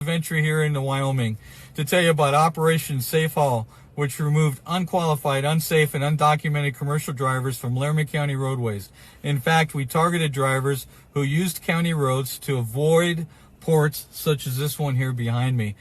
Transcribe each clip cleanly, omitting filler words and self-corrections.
Venture here into Wyoming to tell you about Operation Safe Haul, which removed unqualified, unsafe, and undocumented commercial drivers from Laramie County roadways. In fact, we targeted drivers who used county roads to avoid ports such as this one here behind me.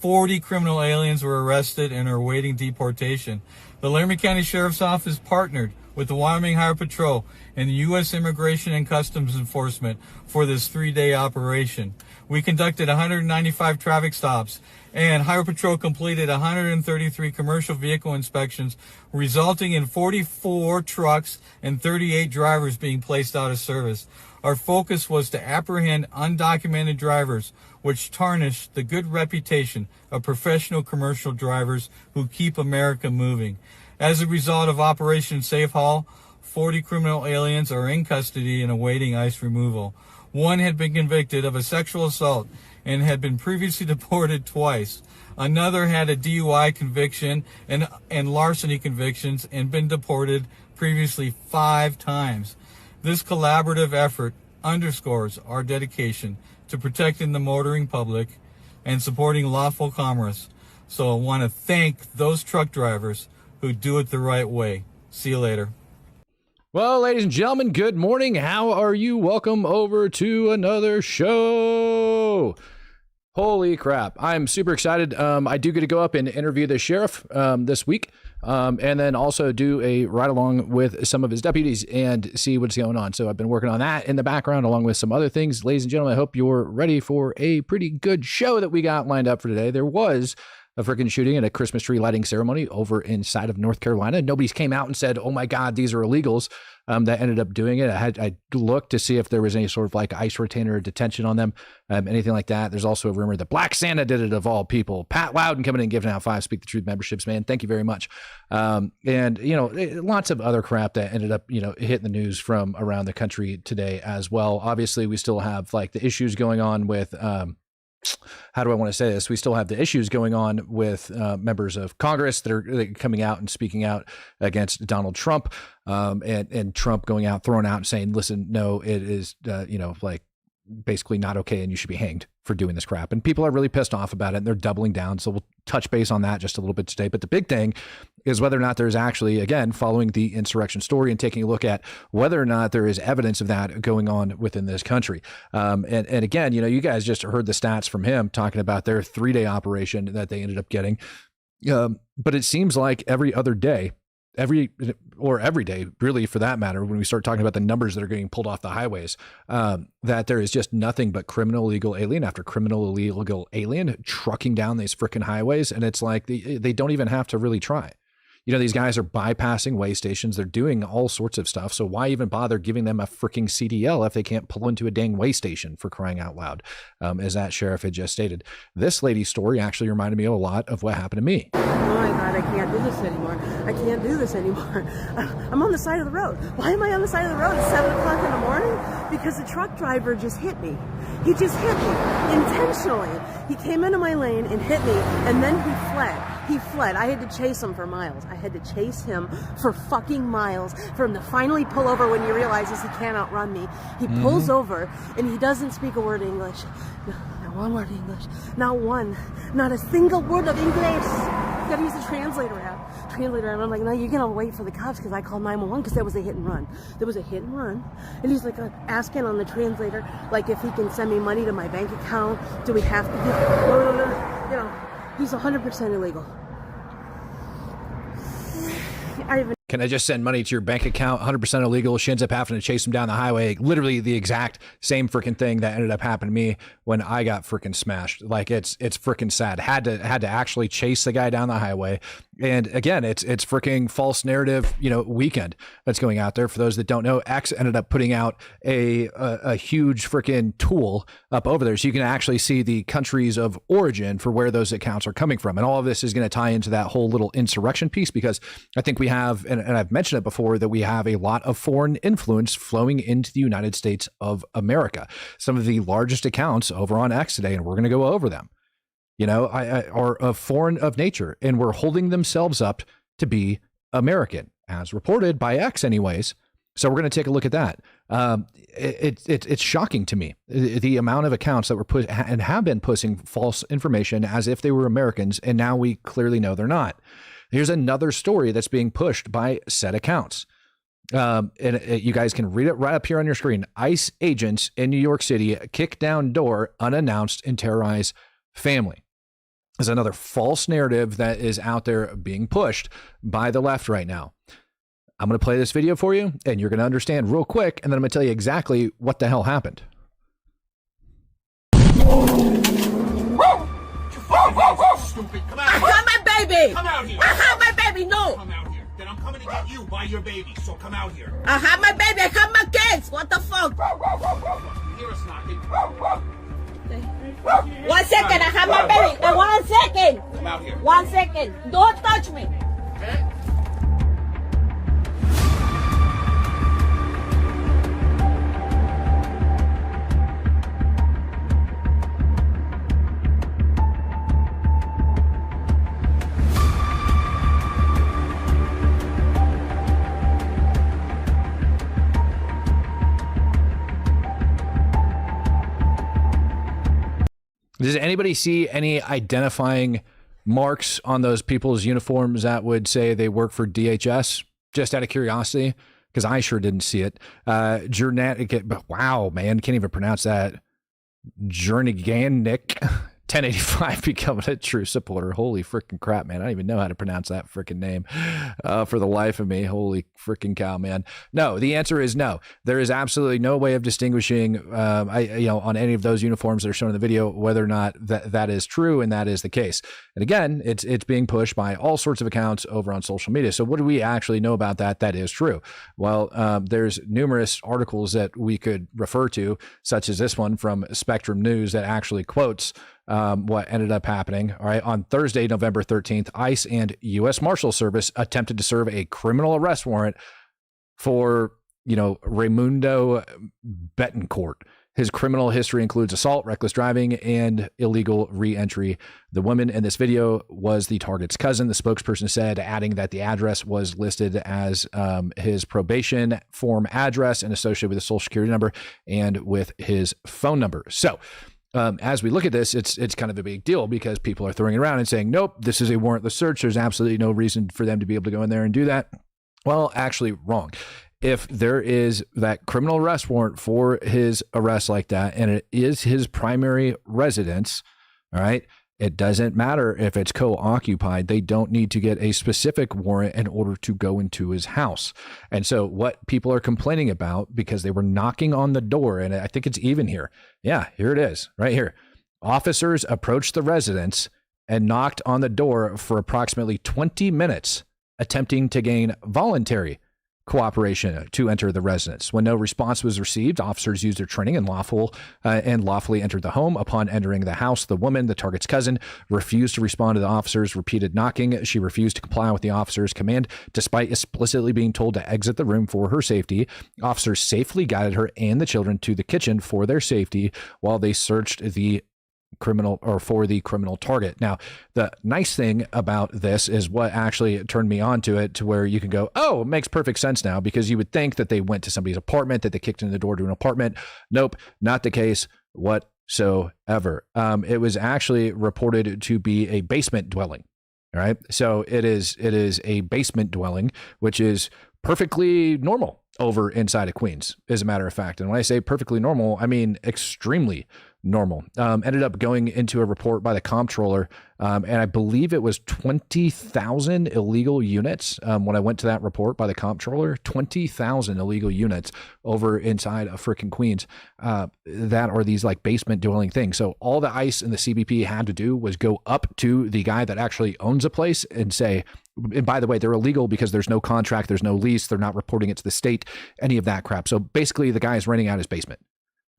40 criminal aliens were arrested and are awaiting deportation. The Laramie County Sheriff's Office partnered with the Wyoming Highway Patrol and the U.S. Immigration and Customs Enforcement for this 3-day operation. We conducted 195 traffic stops, and Highway Patrol completed 133 commercial vehicle inspections, resulting in 44 trucks and 38 drivers being placed out of service. Our focus was to apprehend undocumented drivers, which tarnish the good reputation of professional commercial drivers who keep America moving. As a result of Operation Safe Haul, 40 criminal aliens are in custody and awaiting ICE removal. One had been convicted of a sexual assault and had been previously deported twice. Another had a DUI conviction and larceny convictions and been deported previously 5 times. This collaborative effort underscores our dedication to protecting the motoring public and supporting lawful commerce. So I want to thank those truck drivers who do it the right way. See you later. Well, ladies and gentlemen, good morning. How are you? Welcome over to another show. Holy crap. I'm super excited. I do get to go up and interview the sheriff this week, and then also do a ride along with some of his deputies and see what's going on. So I've been working on that in the background along with some other things. Ladies and gentlemen, I hope you're ready for a pretty good show that we got lined up for today. There was a freaking shooting at a Christmas tree lighting ceremony over inside of North Carolina. Nobody's came out and said, oh my God, these are illegals that ended up doing it. I looked to see if there was any sort of like ICE retainer or detention on them, anything like that. There's also a rumor that Black Santa did it of all people. Pat Loudon coming in and giving out 5 Speak the Truth memberships, man. Thank you very much. And, you know, lots of other crap that ended up, you know, hitting the news from around the country today as well. Obviously, we still have like the issues going on with, how do I want to say this? We still have the issues going on with members of Congress that are coming out and speaking out against Donald Trump, and Trump going out, throwing out and saying, listen, no, it is, you know, like basically not okay and you should be hanged for doing this crap. And people are really pissed off about it and they're doubling down. So we'll touch base on that just a little bit today. But the big thing is whether or not there's actually, again, following the insurrection story and taking a look at whether or not there is evidence of that going on within this country. And again, you know, you guys just heard the stats from him talking about their 3-day operation that they ended up getting. But it seems like every other day, every day, really, for that matter, when we start talking about the numbers that are getting pulled off the highways, that there is just nothing but criminal illegal alien after criminal illegal alien trucking down these freaking highways. And it's like they don't even have to really try. You know, these guys are bypassing way stations. They're doing all sorts of stuff. So why even bother giving them a freaking CDL if they can't pull into a dang way station, for crying out loud, as that sheriff had just stated. This lady's story actually reminded me a lot of what happened to me. Oh my God, I can't do this anymore. I can't do this anymore. I'm on the side of the road. Why am I on the side of the road at 7 o'clock in the morning? Because the truck driver just hit me. He just hit me intentionally. He came into my lane and hit me, and then he fled. He fled. I had to chase him for miles. I had to chase him for fucking miles for him to finally pull over when he realizes he can't outrun me. He pulls over, and he doesn't speak a word of English. No, not one word of English. Not one. Not a single word of English. You gotta use the translator app. And I'm like, no, you're gonna wait for the cops because I called 911 because there was a hit and run. There was a hit and run. And he's like asking on the translator, like if he can send me money to my bank account. Do we have to get, you know, he's 100% illegal. Can I just send money to your bank account? 100% illegal. She ends up having to chase him down the highway. Literally the exact same freaking thing that ended up happening to me when I got freaking smashed. Like it's freaking sad. Had to actually chase the guy down the highway. And again, it's freaking false narrative, you know, weekend that's going out there. For those that don't know, X ended up putting out a huge freaking tool up over there. So you can actually see the countries of origin for where those accounts are coming from. And all of this is going to tie into that whole little insurrection piece, because I think we have, and I've mentioned it before, that we have a lot of foreign influence flowing into the United States of America. Some of the largest accounts over on X today, and we're going to go over them, you know, are of foreign of nature, and we're holding themselves up to be American, as reported by X anyways. So we're going to take a look at that. It's shocking to me, the amount of accounts that were put and have been pushing false information as if they were Americans, and now we clearly know they're not. Here's another story that's being pushed by said accounts. You guys can read it right up here on your screen. ICE agents in New York City kick down door unannounced and terrorize family. There's another false narrative that is out there being pushed by the left right now. I'm going to play this video for you, and you're going to understand real quick, and then I'm going to tell you exactly what the hell happened. Stupid. Come out I here. got my baby. Come out here. I have my baby. No. Come out here. Then I'm coming to get you by your baby. So come out here. I have my baby. I have my kids. What the fuck? You hear us knocking? 1 second. I have my baby. 1 second. Come out here. 1 second. Don't touch me. Okay? Does anybody see any identifying marks on those people's uniforms that would say they work for DHS? Just out of curiosity, because I sure didn't see it. Wow, man, can't even pronounce that. Jerniganik 1085 becoming a true supporter. Holy freaking crap, man. I don't even know how to pronounce that freaking name for the life of me. Holy freaking cow, man. No, the answer is no. There is absolutely no way of distinguishing on any of those uniforms that are shown in the video whether or not that is true, and that is the case. And again, it's being pushed by all sorts of accounts over on social media. So what do we actually know about that? That is true. Well, there's numerous articles that we could refer to, such as this one from Spectrum News that actually quotes what ended up happening. All right. On Thursday, November 13th, ICE and U.S. Marshal Service attempted to serve a criminal arrest warrant for, Raimundo Betancourt. His criminal history includes assault, reckless driving, and illegal re-entry. The woman in this video was the target's cousin, the spokesperson said, adding that the address was listed as his probation form address and associated with a social security number and with his phone number. So, as we look at this, it's kind of a big deal because people are throwing it around and saying, nope, this is a warrantless search. There's absolutely no reason for them to be able to go in there and do that. Well, actually wrong. If there is that criminal arrest warrant for his arrest like that, and it is his primary residence, all right, it doesn't matter if it's co-occupied. They don't need to get a specific warrant in order to go into his house. And so what people are complaining about, because they were knocking on the door, and I think it's even here. Yeah, here it is, right here. Officers approached the residence and knocked on the door for approximately 20 minutes, attempting to gain voluntary cooperation to enter the residence. When no response was received, officers used their training and lawfully entered the home. Upon entering the house, the woman, the target's cousin, refused to respond to the officers' repeated knocking. She refused to comply with the officers' command, despite explicitly being told to exit the room for her safety. Officers safely guided her and the children to the kitchen for their safety while they searched the criminal target. Now, the nice thing about this is what actually turned me on to it, to where you can go, oh, it makes perfect sense now, because you would think that they went to somebody's apartment, that they kicked in the door to an apartment. Nope, not the case whatsoever. It was actually reported to be a basement dwelling. All right. So it is a basement dwelling, which is perfectly normal over inside of Queens, as a matter of fact. And when I say perfectly normal, I mean extremely normal. Ended up going into a report by the comptroller, and I believe it was 20,000 illegal units. When I went to that report by the comptroller, 20,000 illegal units over inside of freaking Queens that are these like basement dwelling things. So all the ICE and the CBP had to do was go up to the guy that actually owns a place and say, and by the way, they're illegal because there's no contract, there's no lease, they're not reporting it to the state, any of that crap. So basically the guy is renting out his basement,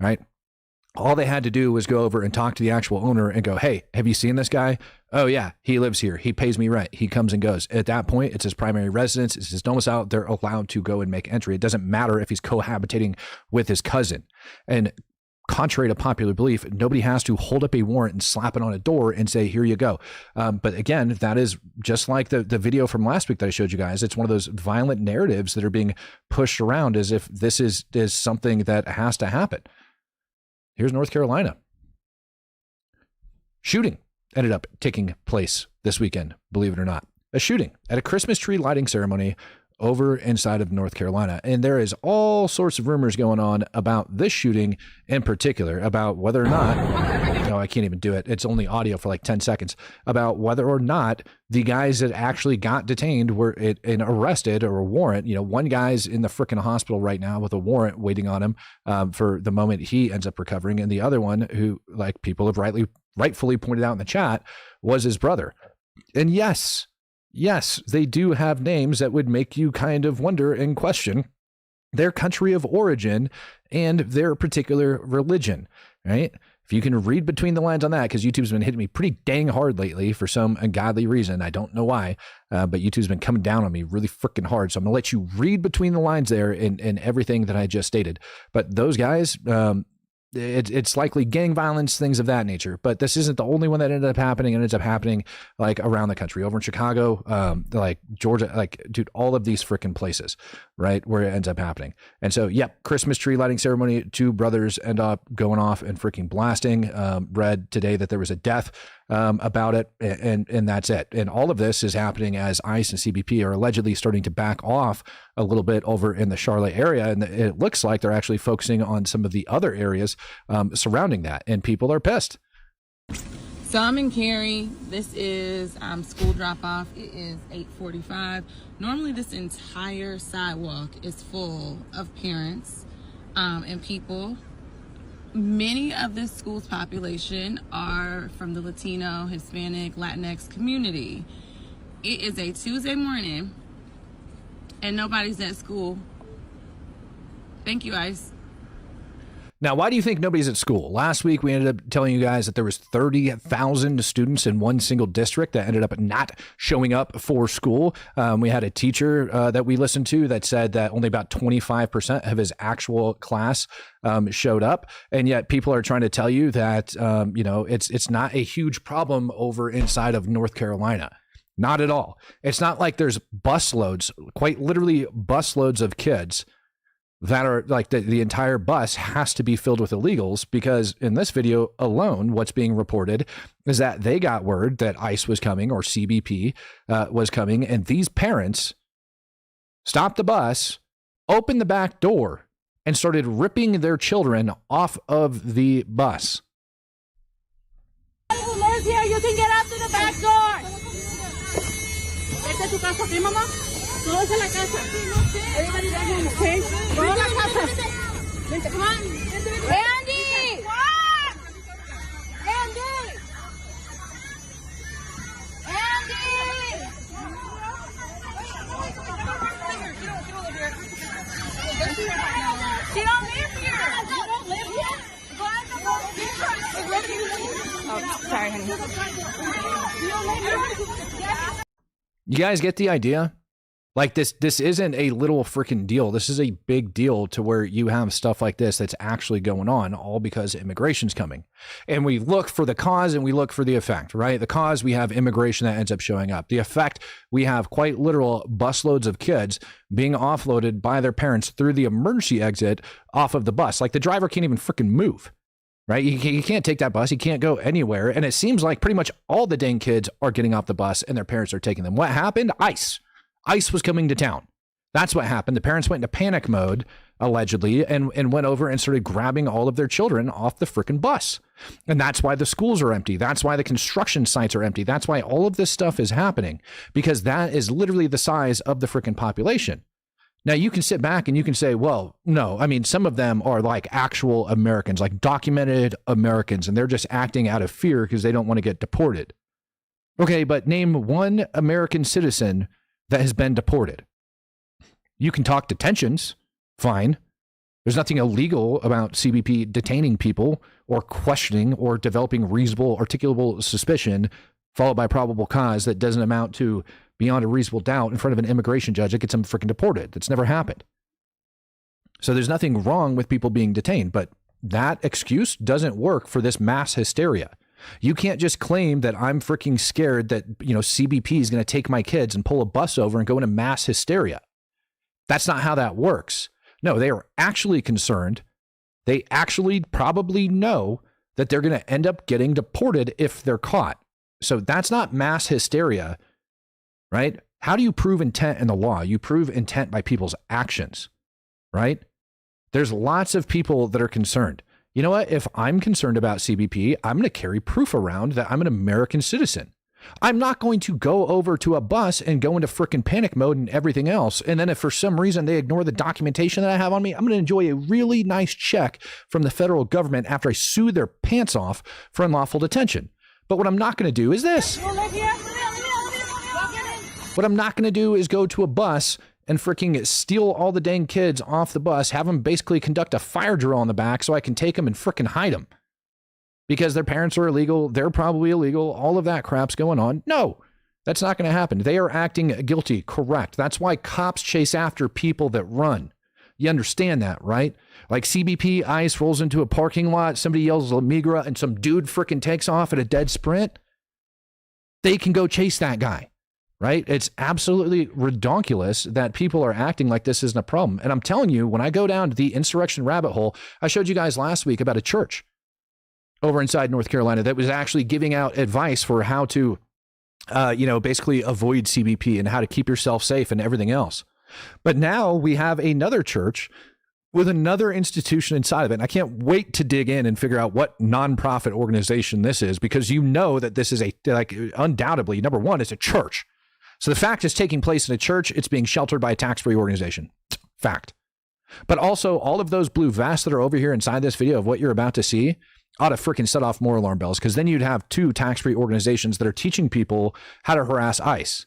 right? All they had to do was go over and talk to the actual owner and go, hey, have you seen this guy? Oh, yeah, he lives here. He pays me rent. He comes and goes. At that point, it's his primary residence. It's his domicile. They're allowed to go and make entry. It doesn't matter if he's cohabitating with his cousin. And contrary to popular belief, nobody has to hold up a warrant and slap it on a door and say, here you go. But again, that is just like the video from last week that I showed you guys. It's one of those violent narratives that are being pushed around as if this is something that has to happen. Here's North Carolina. Shooting ended up taking place this weekend, believe it or not. A shooting at a Christmas tree lighting ceremony over inside of North Carolina. And there is all sorts of rumors going on about this shooting in particular, about whether or not, no, I can't even do it. It's only audio for like 10 seconds, about whether or not the guys that actually got detained were arrested or a warrant. You know, one guy's in the freaking hospital right now with a warrant waiting on him for the moment he ends up recovering. And the other one, who, like people have rightfully pointed out in the chat, was his brother. And yes, they do have names that would make you kind of wonder and question their country of origin and their particular religion, right? If you can read between the lines on that, because YouTube's been hitting me pretty dang hard lately for some ungodly reason. I don't know why, but YouTube's been coming down on me really freaking hard. So I'm gonna let you read between the lines there in everything that I just stated. But those guys, it's likely gang violence, things of that nature. But this isn't the only one that ended up happening. It ends up happening like around the country, over in Chicago, like Georgia, like, dude, all of these freaking places, right, where it ends up happening. And so, yep, Christmas tree lighting ceremony, two brothers end up going off and freaking blasting. Read today that there was a death about it, and that's it. And all of this is happening as ICE and CBP are allegedly starting to back off a little bit over in the Charlotte area, and it looks like they're actually focusing on some of the other areas surrounding that, and people are pissed. So I'm in Cary. This is school drop-off. It is 8:45. Normally this entire sidewalk is full of parents and people. Many of this school's population are from the Latino, Hispanic, Latinx community. It is a Tuesday morning and nobody's at school. Thank you, ICE. Now, why do you think nobody's at school? Last week, we ended up telling you guys that there was 30,000 students in one single district that ended up not showing up for school. We had a teacher that we listened to that said that only about 25% of his actual class showed up. And yet people are trying to tell you that, it's not a huge problem over inside of North Carolina. Not at all. It's not like there's busloads, quite literally busloads of kids that are like the entire bus has to be filled with illegals, because in this video alone, what's being reported is that they got word that ICE was coming, or CBP was coming, and these parents stopped the bus, opened the back door, and started ripping their children off of the bus. Who lives here? You can get out through the back door. ¿Esta es tu casa aquí, mamá? Todos en la casa. Everybody back home, okay? Go a la casa. Vente, come on. Andy! What? Andy! Andy! She don't live here. You don't live here? Go out the front. Oh, sorry, honey. You don't live here? You guys get the idea? Like this isn't a little freaking deal. This is a big deal to where you have stuff like this that's actually going on, all because immigration's coming. And we look for the cause and we look for the effect, right? The cause, we have immigration that ends up showing up. The effect, we have quite literal busloads of kids being offloaded by their parents through the emergency exit off of the bus. Like the driver can't even freaking move. Right? You can't take that bus. You can't go anywhere. And it seems like pretty much all the dang kids are getting off the bus and their parents are taking them. What happened? ICE. ICE was coming to town. That's what happened. The parents went into panic mode, allegedly, and went over and started grabbing all of their children off the freaking bus. And that's why the schools are empty. That's why the construction sites are empty. That's why all of this stuff is happening, because that is literally the size of the freaking population. Now, you can sit back and you can say, well, no, I mean, some of them are like actual Americans, like documented Americans, and they're just acting out of fear because they don't want to get deported. Okay, but name one American citizen that has been deported. You can talk detentions, fine. There's nothing illegal about CBP detaining people or questioning or developing reasonable, articulable suspicion followed by probable cause that doesn't amount to beyond a reasonable doubt in front of an immigration judge that gets them freaking deported. That's never happened. So there's nothing wrong with people being detained, but that excuse doesn't work for this mass hysteria. You can't just claim that I'm freaking scared that, you know, CBP is going to take my kids and pull a bus over and go into mass hysteria. That's not how that works. No, they are actually concerned. They actually probably know that they're going to end up getting deported if they're caught. So that's not mass hysteria, right? How do you prove intent in the law? You prove intent by people's actions, right? There's lots of people that are concerned. You know what? If I'm concerned about CBP, I'm going to carry proof around that I'm an American citizen. I'm not going to go over to a bus and go into freaking panic mode and everything else. And then if for some reason they ignore the documentation that I have on me, I'm going to enjoy a really nice check from the federal government after I sue their pants off for unlawful detention. But what I'm not going to do is this. What I'm not going to do is go to a bus and freaking steal all the dang kids off the bus, have them basically conduct a fire drill on the back so I can take them and freaking hide them. Because their parents are illegal, they're probably illegal, all of that crap's going on. No, that's not going to happen. They are acting guilty, correct. That's why cops chase after people that run. You understand that, right? Like CBP ICE rolls into a parking lot, somebody yells La Migra, and some dude freaking takes off at a dead sprint. They can go chase that guy. Right? It's absolutely redonkulous that people are acting like this isn't a problem. And I'm telling you, when I go down to the insurrection rabbit hole, I showed you guys last week about a church over inside North Carolina that was actually giving out advice for how to, basically avoid CBP and how to keep yourself safe and everything else. But now we have another church with another institution inside of it. And I can't wait to dig in and figure out what nonprofit organization this is, because you know that this is undoubtedly, number one, it's a church. So the fact it's taking place in a church, it's being sheltered by a tax-free organization. Fact. But also, all of those blue vests that are over here inside this video of what you're about to see ought to freaking set off more alarm bells, because then you'd have two tax-free organizations that are teaching people how to harass ICE.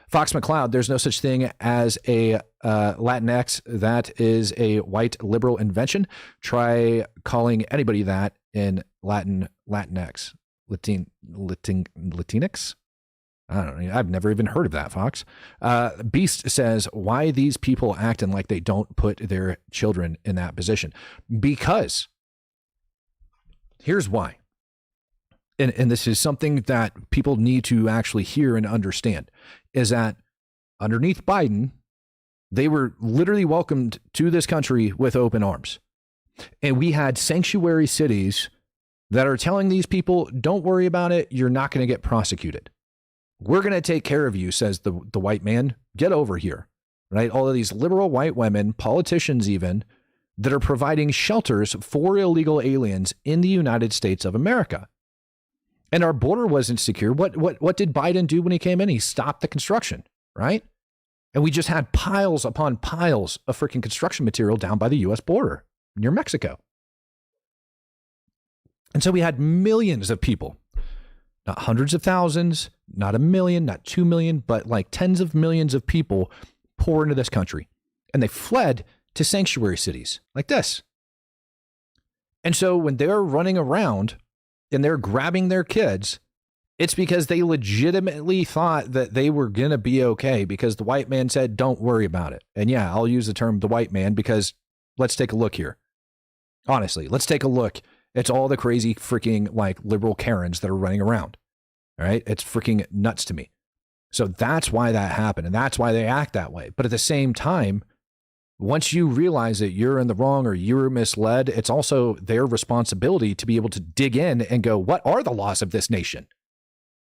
Fox McCloud, there's no such thing as a Latinx. That is a white liberal invention. Try calling anybody that in Latinx. Latinx? I don't know. I've never even heard of that, Fox. Beast says, why these people acting like they don't put their children in that position? Because here's why. And this is something that people need to actually hear and understand, is that underneath Biden, they were literally welcomed to this country with open arms. And we had sanctuary cities that are telling these people, don't worry about it. You're not going to get prosecuted. We're going to take care of you, says the white man. Get over here, right? All of these liberal white women, politicians even, that are providing shelters for illegal aliens in the United States of America. And our border wasn't secure. What did Biden do when he came in? He stopped the construction, right? And we just had piles upon piles of freaking construction material down by the U.S. border near Mexico. And so we had millions of people, not hundreds of thousands, not 1 million, not 2 million, but like tens of millions of people pour into this country. And they fled to sanctuary cities like this. And so when they're running around and they're grabbing their kids, it's because they legitimately thought that they were going to be okay, because the white man said, don't worry about it. And yeah, I'll use the term the white man because let's take a look here. Honestly, let's take a look. It's all the crazy freaking like liberal Karens that are running around. All right. It's freaking nuts to me. So that's why that happened. And that's why they act that way. But at the same time, once you realize that you're in the wrong or you're misled, it's also their responsibility to be able to dig in and go, what are the laws of this nation?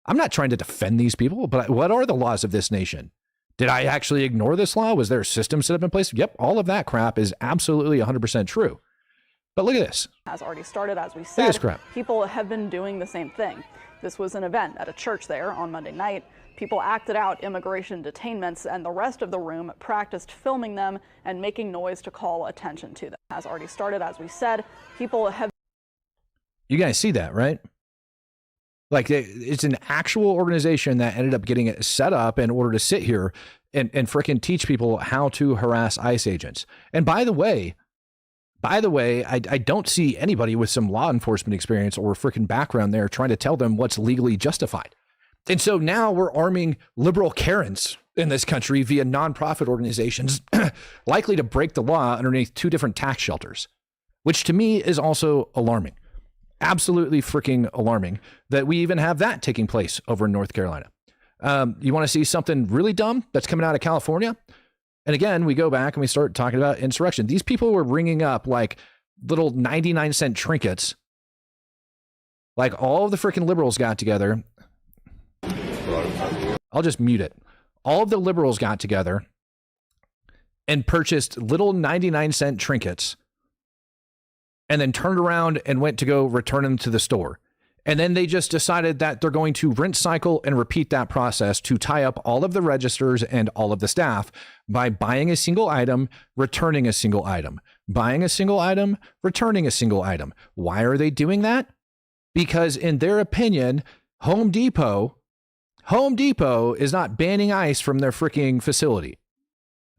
I'm not trying to defend these people, but what are the laws of this nation? Did I actually ignore this law? Was there a system set up in place? Yep. All of that crap is absolutely 100% true. But look at this. Has already started, as we Look at said. this crap. People have been doing the same thing. This was an event at a church there on Monday night. People acted out immigration detainments, and the rest of the room practiced filming them and making noise to call attention to them. Has already started, as we said. People have. You guys see that, right? Like it's an actual organization that ended up getting it set up in order to sit here and frickin' teach people how to harass ICE agents. And by the way, I don't see anybody with some law enforcement experience or freaking background there trying to tell them what's legally justified. And so now we're arming liberal Karens in this country via nonprofit organizations likely to break the law underneath two different tax shelters. which to me is also alarming. Absolutely freaking alarming that we even have that taking place over in North Carolina. You want to see something really dumb that's coming out of California? And again, we go back and we start talking about insurrection. These people were bringing up like little 99-cent trinkets. Like all of the freaking liberals got together. I'll just mute it. All of the liberals got together and purchased little 99-cent trinkets and then turned around and went to go return them to the store. And then they just decided that they're going to rinse, cycle, and repeat that process to tie up all of the registers and all of the staff by buying a single item, returning a single item, buying a single item, returning a single item. Why are they doing that? Because in their opinion, Home Depot is not banning ICE from their freaking facility.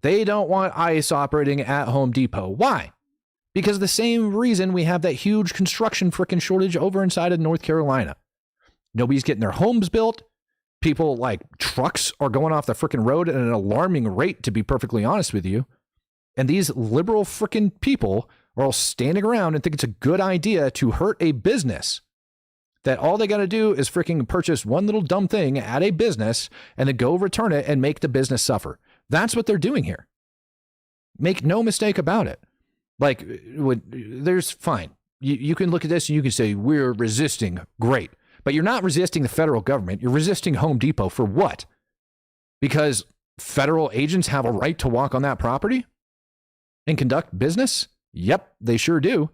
They don't want ICE operating at Home Depot. Why? Because the same reason we have that huge construction freaking shortage over inside of North Carolina. Nobody's getting their homes built. People like trucks are going off the freaking road at an alarming rate, to be perfectly honest with you. And these liberal freaking people are all standing around and think it's a good idea to hurt a business that all they got to do is freaking purchase one little dumb thing at a business and then go return it and make the business suffer. That's what they're doing here. Make no mistake about it. Like, there's fine. You can look at this and you can say, we're resisting. Great. But you're not resisting the federal government. You're resisting Home Depot for what? Because federal agents have a right to walk on that property and conduct business? Yep, they sure do.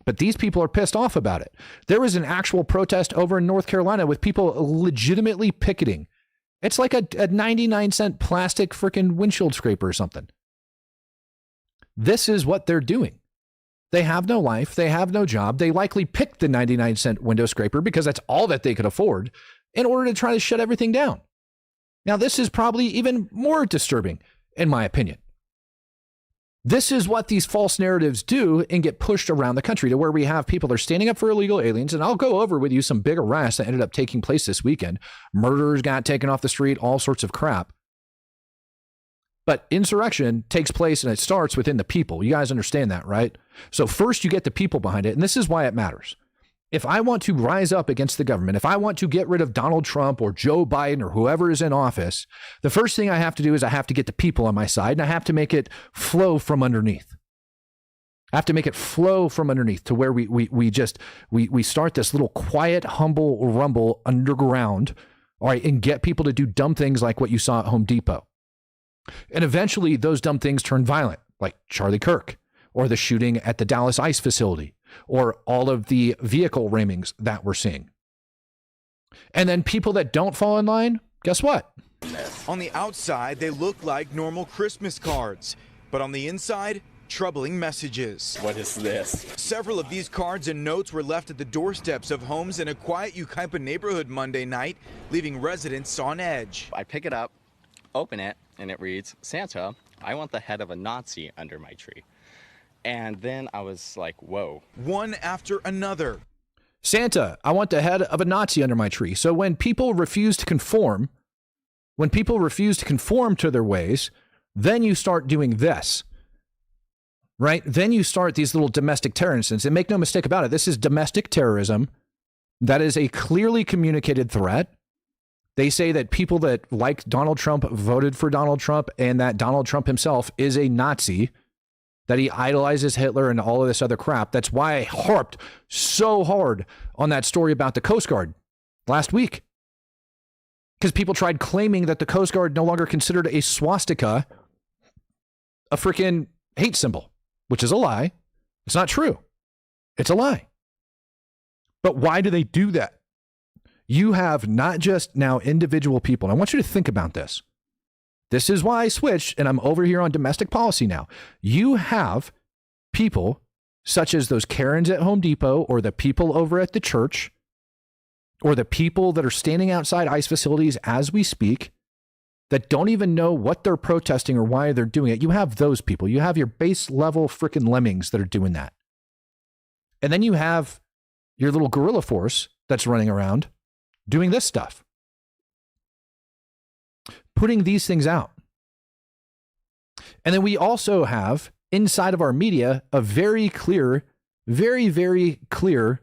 But these people are pissed off about it. There was an actual protest over in North Carolina with people legitimately picketing. It's like a 99-cent plastic freaking windshield scraper or something. This is what they're doing. They have no life. They have no job. They likely picked the 99-cent window scraper because that's all that they could afford in order to try to shut everything down. Now, this is probably even more disturbing, in my opinion. This is what these false narratives do and get pushed around the country to where we have people that are standing up for illegal aliens. And I'll go over with you some big arrests that ended up taking place this weekend. Murderers got taken off the street, all sorts of crap. But insurrection takes place and it starts within the people. You guys understand that, right? So first you get the people behind it. And this is why it matters. If I want to rise up against the government, if I want to get rid of Donald Trump or Joe Biden or whoever is in office, the first thing I have to do is I have to get the people on my side and I have to make it flow from underneath. I have to make it flow from underneath to where we start this little quiet, humble rumble underground, all right, and get people to do dumb things like what you saw at Home Depot. And eventually those dumb things turn violent, like Charlie Kirk or the shooting at the Dallas ICE facility or all of the vehicle rammings that we're seeing. And then people that don't fall in line, guess what? On the outside, they look like normal Christmas cards, but on the inside, troubling messages. What is this? Several of these cards and notes were left at the doorsteps of homes in a quiet Yucaipa neighborhood Monday night, leaving residents on edge. I pick it up, open it, and it reads, Santa, I want the head of a Nazi under my tree. And then I was like, whoa. One after another. Santa, I want the head of a Nazi under my tree. So when people refuse to conform, to their ways, then you start doing this, right? Then you start these little domestic terror incidents. And make no mistake about it, this is domestic terrorism. That is a clearly communicated threat. They say that people that like Donald Trump voted for Donald Trump and that Donald Trump himself is a Nazi, that he idolizes Hitler and all of this other crap. That's why I harped so hard on that story about the Coast Guard last week. Because people tried claiming that the Coast Guard no longer considered a swastika a freaking hate symbol, which is a lie. It's not true. It's a lie. But why do they do that? You have not just now individual people. And I want you to think about this. This is why I switched and I'm over here on domestic policy now. You have people such as those Karens at Home Depot or the people over at the church or the people that are standing outside ICE facilities as we speak that don't even know what they're protesting or why they're doing it. You have those people. You have your base level freaking lemmings that are doing that. And then you have your little guerrilla force that's running around doing this stuff. Putting these things out. And then we also have inside of our media a very clear Very, very clear,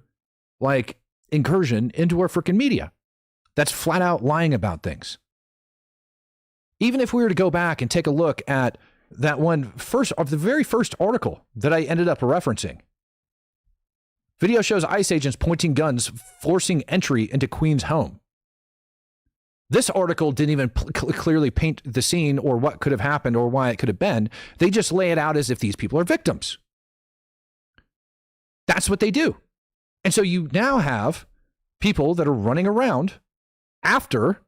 like, incursion into our freaking media that's flat out lying about things. Even if we were to go back and take a look at that the very first article that I ended up referencing, video shows ICE agents pointing guns, forcing entry into Queen's home. This article didn't even clearly paint the scene or what could have happened or why it could have been. They just lay it out as if these people are victims. That's what they do. And so you now have people that are running around after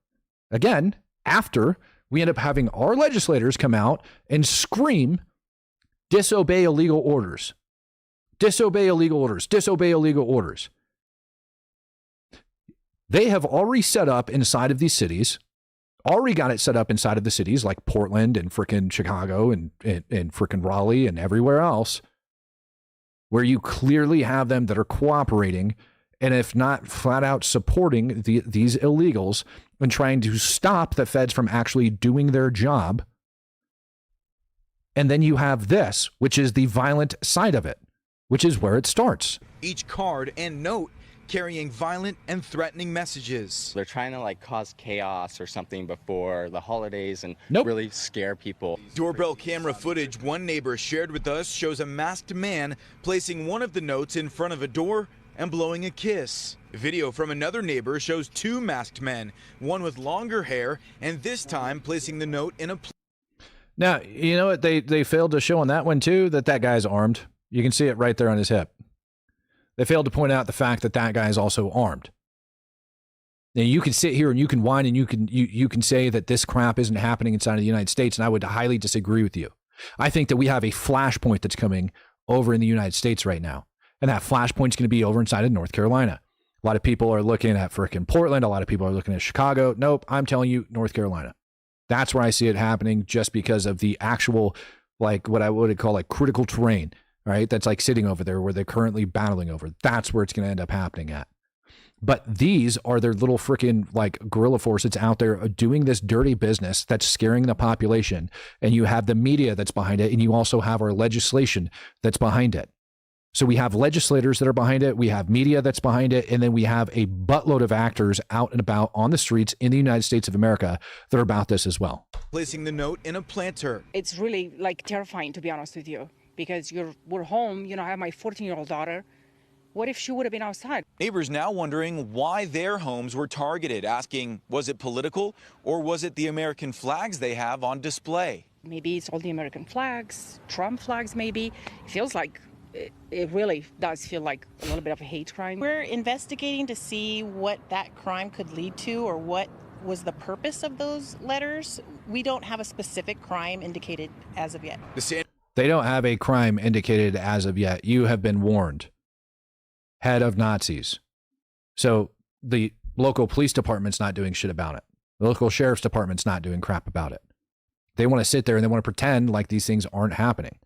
we end up having our legislators come out and scream, disobey illegal orders. Disobey illegal orders. Disobey illegal orders. They have already set up inside of these cities, already got it set up inside of the cities like Portland and frickin' Chicago and frickin' Raleigh and everywhere else, where you clearly have them that are cooperating and if not flat out supporting these illegals and trying to stop the feds from actually doing their job. And then you have this, which is the violent side of it, which is where it starts. Each card and note carrying violent and threatening messages. They're trying to like cause chaos or something before the holidays and really scare people. Doorbell camera footage one neighbor shared with us shows a masked man placing one of the notes in front of a door and blowing a kiss. Video from another neighbor shows two masked men, one with longer hair and this time placing the note in a Now, you know what they failed to show on that one too? That guy's armed. You can see it right there on his hip. They failed to point out the fact that guy is also armed. Now, you can sit here and you can whine and you can say that this crap isn't happening inside of the United States, and I would highly disagree with you. I think that we have a flashpoint that's coming over in the United States right now, and that flashpoint's going to be over inside of North Carolina. A lot of people are looking at frickin' Portland. A lot of people are looking at Chicago. Nope, I'm telling you, North Carolina. That's where I see it happening, just because of the actual, like, what I would call like critical terrain. Right? That's like sitting over there where they're currently battling over. That's where it's going to end up happening at. But these are their little freaking like guerrilla forces out there doing this dirty business that's scaring the population. And you have the media that's behind it. And you also have our legislation that's behind it. So we have legislators that are behind it. We have media that's behind it. And then we have a buttload of actors out and about on the streets in the United States of America that are about this as well. Placing the note in a planter. It's really like terrifying, to be honest with you. Because we're home, I have my 14-year-old daughter. What if she would have been outside? Neighbors now wondering why their homes were targeted, asking, was it political or was it the American flags they have on display? Maybe it's all the American flags, Trump flags maybe. It feels like, it really does feel like a little bit of a hate crime. We're investigating to see what that crime could lead to or what was the purpose of those letters. We don't have a specific crime indicated as of yet. They don't have a crime indicated as of yet. You have been warned. Head of Nazis. So the local police department's not doing shit about it. The local sheriff's department's not doing crap about it. They want to sit there and they want to pretend like these things aren't happening.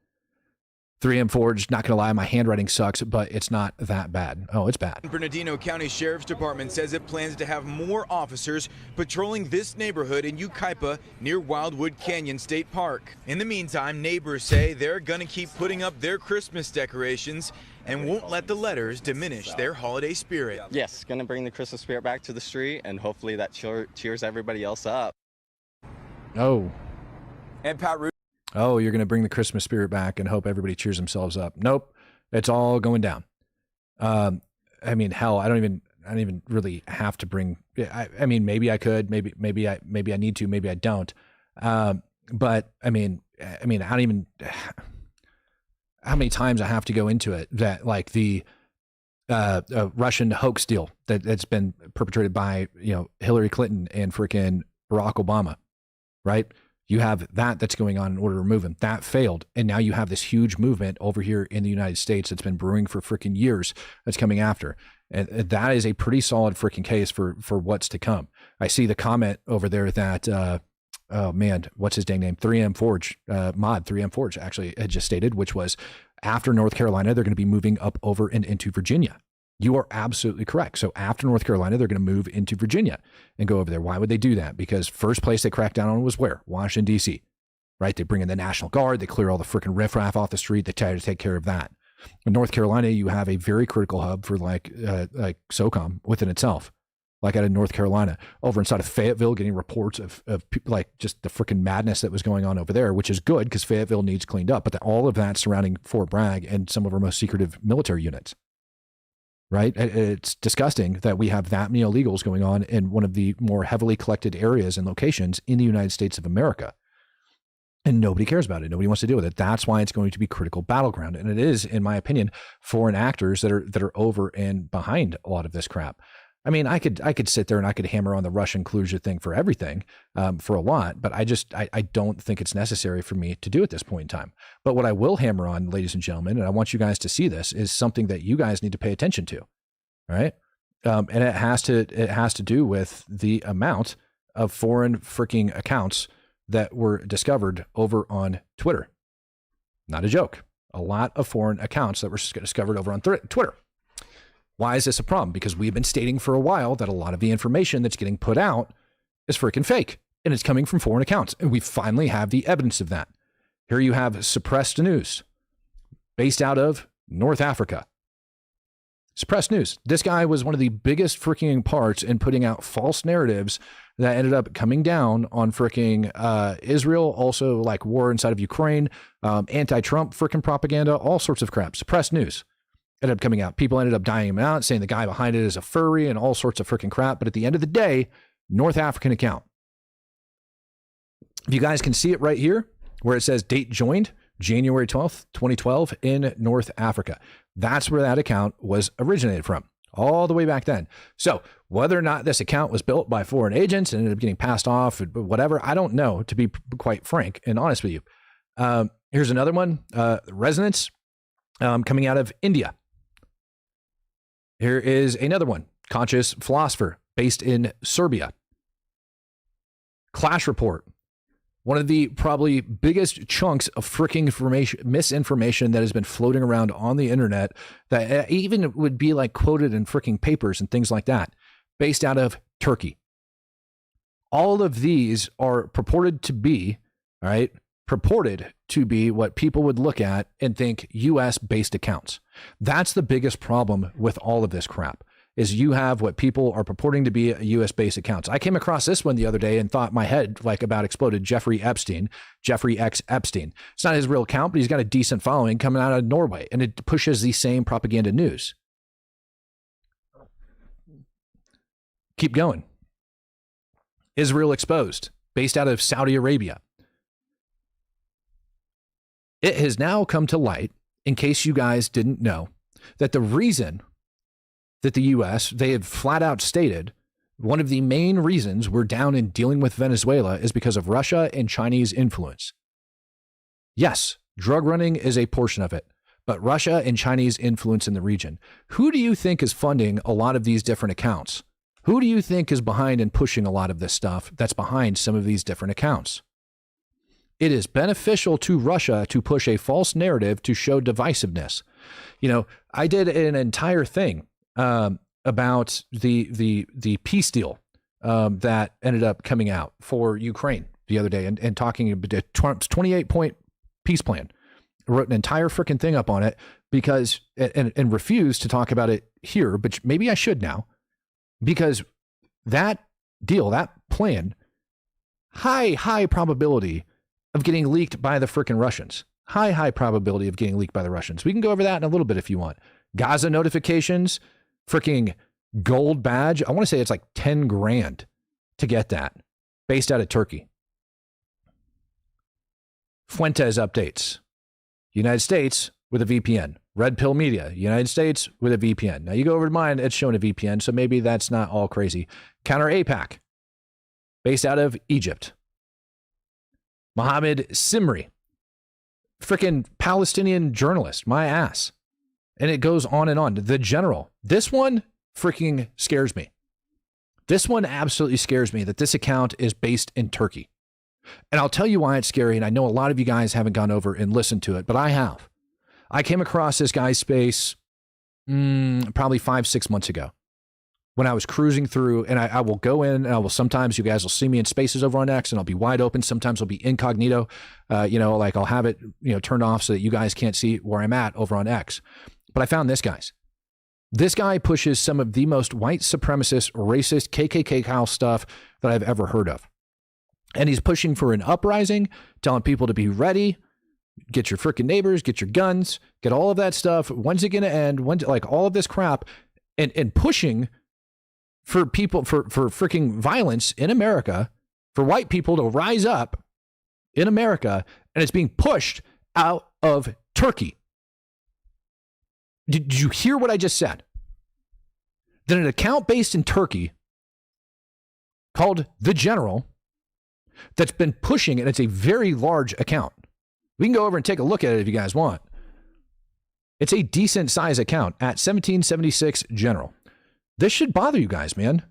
3M Forge, not going to lie, my handwriting sucks, but it's not that bad. Oh, it's bad. Bernardino County Sheriff's Department says it plans to have more officers patrolling this neighborhood in Yucaipa near Wildwood Canyon State Park. In the meantime, neighbors say they're going to keep putting up their Christmas decorations and won't let the letters diminish their holiday spirit. Yes, going to bring the Christmas spirit back to the street, and hopefully that cheers everybody else up. Oh. And Pat Root. Oh, you're going to bring the Christmas spirit back and hope everybody cheers themselves up. Nope. It's all going down. I mean, hell, I don't even really have to bring, I mean, maybe I could, maybe I need to, maybe I don't. But I mean, I don't even, how many times I have to go into it that like the Russian hoax deal that's been perpetrated by, Hillary Clinton and freaking Barack Obama, right? You have that's going on in order to remove him. That failed. And now you have this huge movement over here in the United States that's been brewing for freaking years that's coming after. And that is a pretty solid freaking case for what's to come. I see the comment over there that, oh man, what's his dang name? 3M Forge, mod 3M Forge actually had just stated, which was after North Carolina, they're going to be moving up over and into Virginia. You are absolutely correct. So after North Carolina, they're going to move into Virginia and go over there. Why would they do that? Because first place they cracked down on was where? Washington, D.C., right? They bring in the National Guard. They clear all the freaking riffraff off the street. They try to take care of that. In North Carolina, you have a very critical hub for like SOCOM within itself. Like out of North Carolina, over inside of Fayetteville, getting reports of people, like just the freaking madness that was going on over there, which is good because Fayetteville needs cleaned up. But all of that surrounding Fort Bragg and some of our most secretive military units, right? It's disgusting that we have that many illegals going on in one of the more heavily collected areas and locations in the United States of America. And nobody cares about it. Nobody wants to deal with it. That's why it's going to be critical battleground. And it is, in my opinion, foreign actors that are over and behind a lot of this crap. I mean, I could sit there and I could hammer on the Russian Kluge thing for everything, for a lot, but I don't think it's necessary for me to do at this point in time. But what I will hammer on, ladies and gentlemen, and I want you guys to see this, is something that you guys need to pay attention to, right? And it has to do with the amount of foreign freaking accounts that were discovered over on Twitter. Not a joke. A lot of foreign accounts that were discovered over on Twitter. Why is this a problem? Because we've been stating for a while that a lot of the information that's getting put out is freaking fake, and it's coming from foreign accounts. And we finally have the evidence of that. Here you have suppressed news based out of North Africa. Suppressed news. This guy was one of the biggest freaking parts in putting out false narratives that ended up coming down on freaking Israel, also like war inside of Ukraine, anti-Trump freaking propaganda, all sorts of crap. Suppressed news ended up coming out. People ended up dying him out, saying the guy behind it is a furry and all sorts of freaking crap. But at the end of the day, North African account. If you guys can see it right here, where it says date joined, January 12th, 2012 in North Africa. That's where that account was originated from, all the way back then. So whether or not this account was built by foreign agents and ended up getting passed off, whatever, I don't know, to be quite frank and honest with you. Here's another one, Resonance, coming out of India. Here is another one, Conscious Philosopher, based in Serbia. Clash Report, one of the probably biggest chunks of freaking misinformation that has been floating around on the internet that even would be like quoted in freaking papers and things like that, based out of Turkey. All of these are purported to be what people would look at and think US-based accounts. That's the biggest problem with all of this crap, is you have what people are purporting to be US-based accounts. I came across this one the other day and thought my head like about exploded. Jeffrey X. Epstein. It's not his real account, but he's got a decent following coming out of Norway, and it pushes the same propaganda news. Keep going. Israel Exposed, based out of Saudi Arabia. It has now come to light, in case you guys didn't know, that the reason that the U.S., they have flat out stated, one of the main reasons we're down in dealing with Venezuela is because of Russia and Chinese influence. Yes, drug running is a portion of it, but Russia and Chinese influence in the region. Who do you think is funding a lot of these different accounts? Who do you think is behind and pushing a lot of this stuff that's behind some of these different accounts? It is beneficial to Russia to push a false narrative to show divisiveness. You know, I did an entire thing about the peace deal that ended up coming out for Ukraine the other day and talking about Trump's 28-point peace plan. I wrote an entire freaking thing up on it because and refused to talk about it here, but maybe I should now, because that deal, that plan, high probability of getting leaked by the freaking Russians. High probability of getting leaked by the Russians. We can go over that in a little bit if you want. Gaza notifications, freaking gold badge. I want to say it's like 10 grand to get that, based out of Turkey. Fuentes updates. United States with a VPN. Red Pill Media, United States with a VPN. Now you go over to mine, it's showing a VPN, so maybe that's not all crazy. Counter APAC, based out of Egypt. Mohammed Simri, freaking Palestinian journalist, my ass. And it goes on and on. The General. This one freaking scares me. This one absolutely scares me that this account is based in Turkey. And I'll tell you why it's scary, and I know a lot of you guys haven't gone over and listened to it, but I have. I came across this guy's space probably 5-6 months ago. when I was cruising through, and I will go in and I will, sometimes you guys will see me in spaces over on X and I'll be wide open. Sometimes I'll be incognito, like I'll have it, turned off so that you guys can't see where I'm at over on X. But I found this, guys. This guy pushes some of the most white supremacist, racist, KKK Kyle stuff that I've ever heard of. And he's pushing for an uprising, telling people to be ready, get your freaking neighbors, get your guns, get all of that stuff. When's it going to end? Like all of this crap, and pushing for people, for freaking violence in America, for white people to rise up in America, and it's being pushed out of Turkey. Did you hear what I just said? That an account based in Turkey called The General that's been pushing, and it's a very large account. We can go over and take a look at it if you guys want. It's a decent size account at 1776 General. This should bother you guys, man.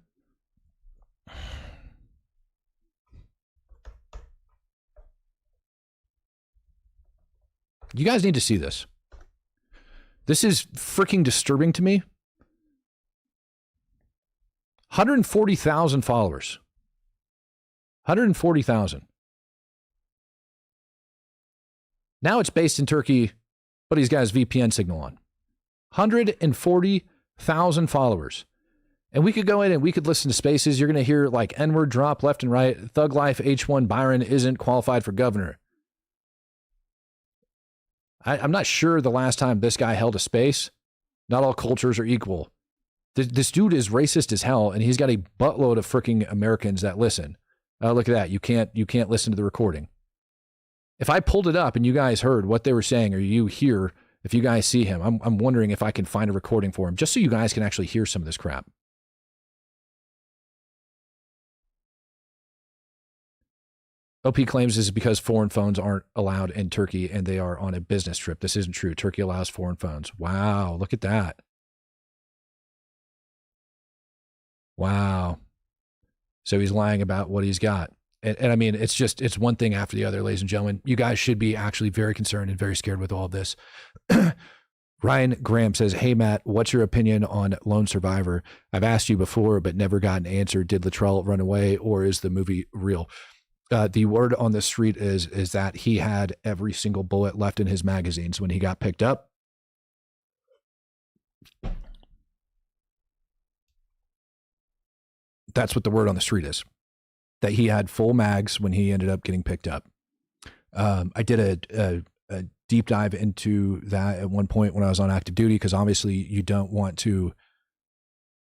You guys need to see this. This is freaking disturbing to me. 140,000 followers. 140,000. Now it's based in Turkey, but he's got his VPN signal on. 140,000 followers. And we could go in and we could listen to spaces. You're going to hear like N-word drop left and right. Thug Life H1 Byron isn't qualified for governor. I'm not sure the last time this guy held a space. Not all cultures are equal. This dude is racist as hell, and he's got a buttload of freaking Americans that listen. Look at that. You can't listen to the recording. If I pulled it up and you guys heard what they were saying, or you hear, if you guys see him, I'm wondering if I can find a recording for him, just so you guys can actually hear some of this crap. OP claims this is because foreign phones aren't allowed in Turkey and they are on a business trip. This isn't true. Turkey allows foreign phones. Wow, look at that. Wow. So he's lying about what he's got. And I mean, it's one thing after the other, ladies and gentlemen. You guys should be actually very concerned and very scared with all of this. Ryan Graham says, hey, Matt, what's your opinion on Lone Survivor? I've asked you before, but never got an answer. Did Luttrell run away, or is the movie real? The word on the street is that he had every single bullet left in his magazines when he got picked up. That's what the word on the street is, that he had full mags when he ended up getting picked up. I did a deep dive into that at one point when I was on active duty, because obviously you don't want to,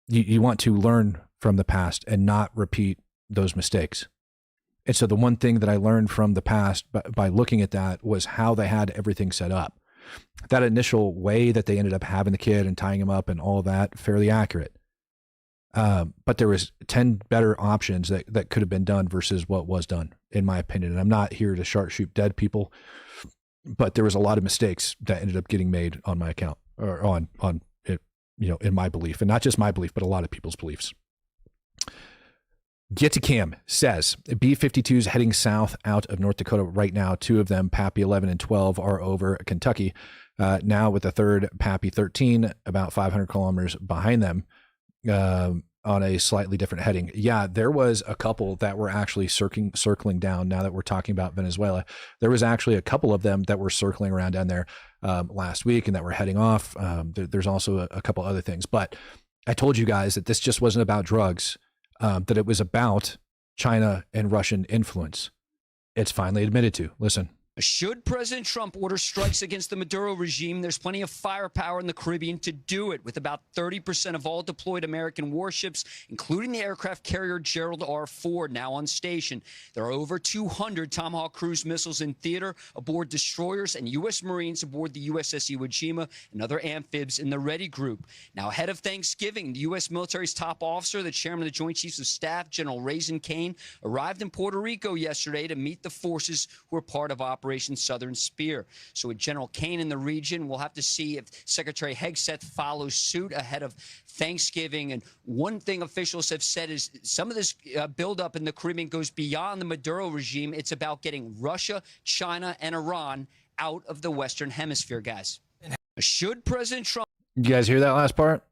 you want to learn from the past and not repeat those mistakes. And so the one thing that I learned from the past by looking at that was how they had everything set up. That initial way that they ended up having the kid and tying him up and all that, fairly accurate. But there was 10 better options that could have been done versus what was done, in my opinion. And I'm not here to shoot dead people, but there was a lot of mistakes that ended up getting made on my account, or on it, in my belief, and not just my belief, but a lot of people's beliefs. Get to Cam says B-52s heading south out of North Dakota right now. 2 of them, Pappy 11 and 12, are over Kentucky. Now with the third, Pappy 13, about 500 kilometers behind them, on a slightly different heading. Yeah, there was a couple that were actually circling down. Now that we're talking about Venezuela, there was actually a couple of them that were circling around down there last week and that were heading off. There's also a couple other things, but I told you guys that this just wasn't about drugs. That it was about China and Russian influence. It's finally admitted to. Listen. Should President Trump order strikes against the Maduro regime, there's plenty of firepower in the Caribbean to do it, with about 30% of all deployed American warships, including the aircraft carrier Gerald R. Ford, now on station. There are over 200 Tomahawk cruise missiles in theater aboard destroyers, and U.S. Marines aboard the USS Iwo Jima and other amphibs in the Ready Group. Now, ahead of Thanksgiving, the U.S. military's top officer, the chairman of the Joint Chiefs of Staff, General Raisin Kane, arrived in Puerto Rico yesterday to meet the forces who are part of Operation Southern Spear. So with General Kane in the region, we'll have to see if Secretary Hegseth follows suit ahead of Thanksgiving. And one thing officials have said is some of this buildup in the Caribbean goes beyond the Maduro regime. It's about getting Russia, China, and Iran out of the Western Hemisphere, guys. Should President Trump... You guys hear that last part?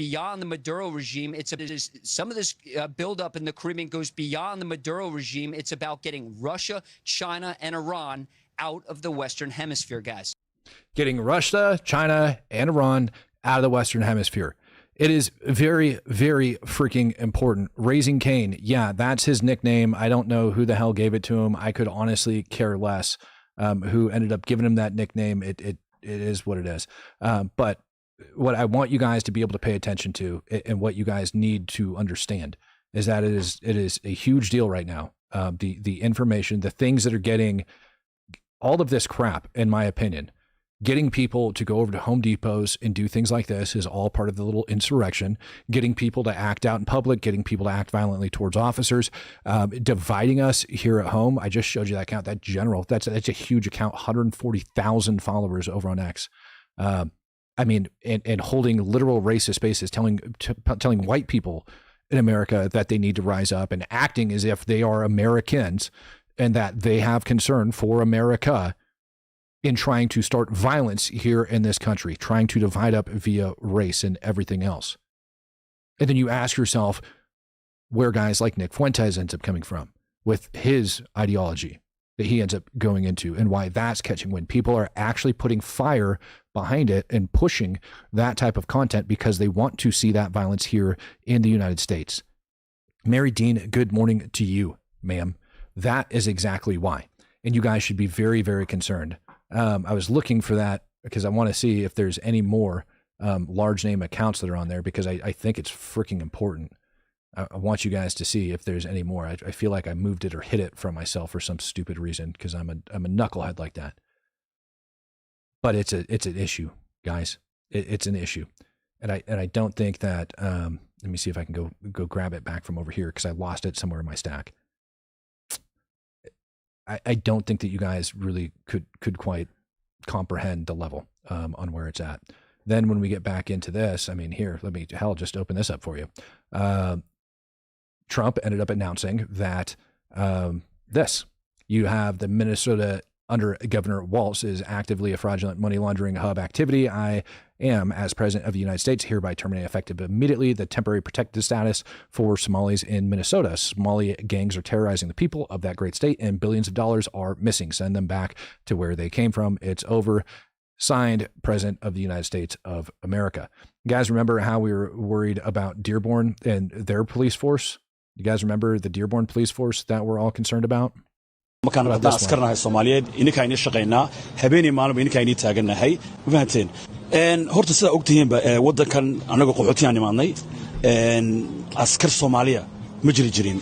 beyond the Maduro regime. Some of this buildup in the Caribbean goes beyond the Maduro regime. It's about getting Russia, China, and Iran out of the Western Hemisphere, guys. Getting Russia, China, and Iran out of the Western Hemisphere. It is very, very freaking important. Raising Cain, yeah, that's his nickname. I don't know who the hell gave it to him. I could honestly care less who ended up giving him that nickname. It is what it is. But what I want you guys to be able to pay attention to, and what you guys need to understand, is that it is a huge deal right now. The information, the things that are getting all of this crap, in my opinion. Getting people to go over to Home Depots and do things like this is all part of the little insurrection. Getting people to act out in public, getting people to act violently towards officers, dividing us here at home. I just showed you that account, that general. That's a huge account, 140,000 followers over on X. I mean, and holding literal racist spaces, telling white people in America that they need to rise up and acting as if they are Americans and that they have concern for America, in trying to start violence here in this country, trying to divide up via race and everything else. And then you ask yourself where guys like Nick Fuentes ends up coming from with his ideology that he ends up going into, and why that's catching wind. People are actually putting fire behind it and pushing that type of content because they want to see that violence here in the United States. Mary Dean, good morning to you, ma'am. That is exactly why. And you guys should be very, very concerned. I was looking for that because I want to see if there's any more large name accounts that are on there, because I think it's freaking important. I want you guys to see if there's any more. I feel like I moved it or hid it from myself for some stupid reason because I'm a knucklehead like that. But it's an issue, guys. It's an issue, and I don't think that. Let me see if I can go grab it back from over here because I lost it somewhere in my stack. I don't think that you guys really could quite comprehend the level on where it's at. Then when we get back into this, I mean, here, let me just open this up for you. Trump ended up announcing that you have the Minnesota under Governor Walz is actively a fraudulent money laundering hub activity. I am, as president of the United States, hereby terminate effective immediately the temporary protected status for Somalis in Minnesota. Somali gangs are terrorizing the people of that great state, and billions of dollars are missing. Send them back to where they came from. It's over. Signed, President of the United States of America. You guys remember how we were worried about Dearborn and their police force? You guys remember the Dearborn police force that we're all concerned about? markaan haddaan askarnahay Soomaaliyeed ininka inii shaqeynaa habeenii maalmo ininka inii taaganahay ma fahanteen horta sida ogtihiinba wadankan anaga qaxootiyan imaanay askar Soomaaliya ma jirin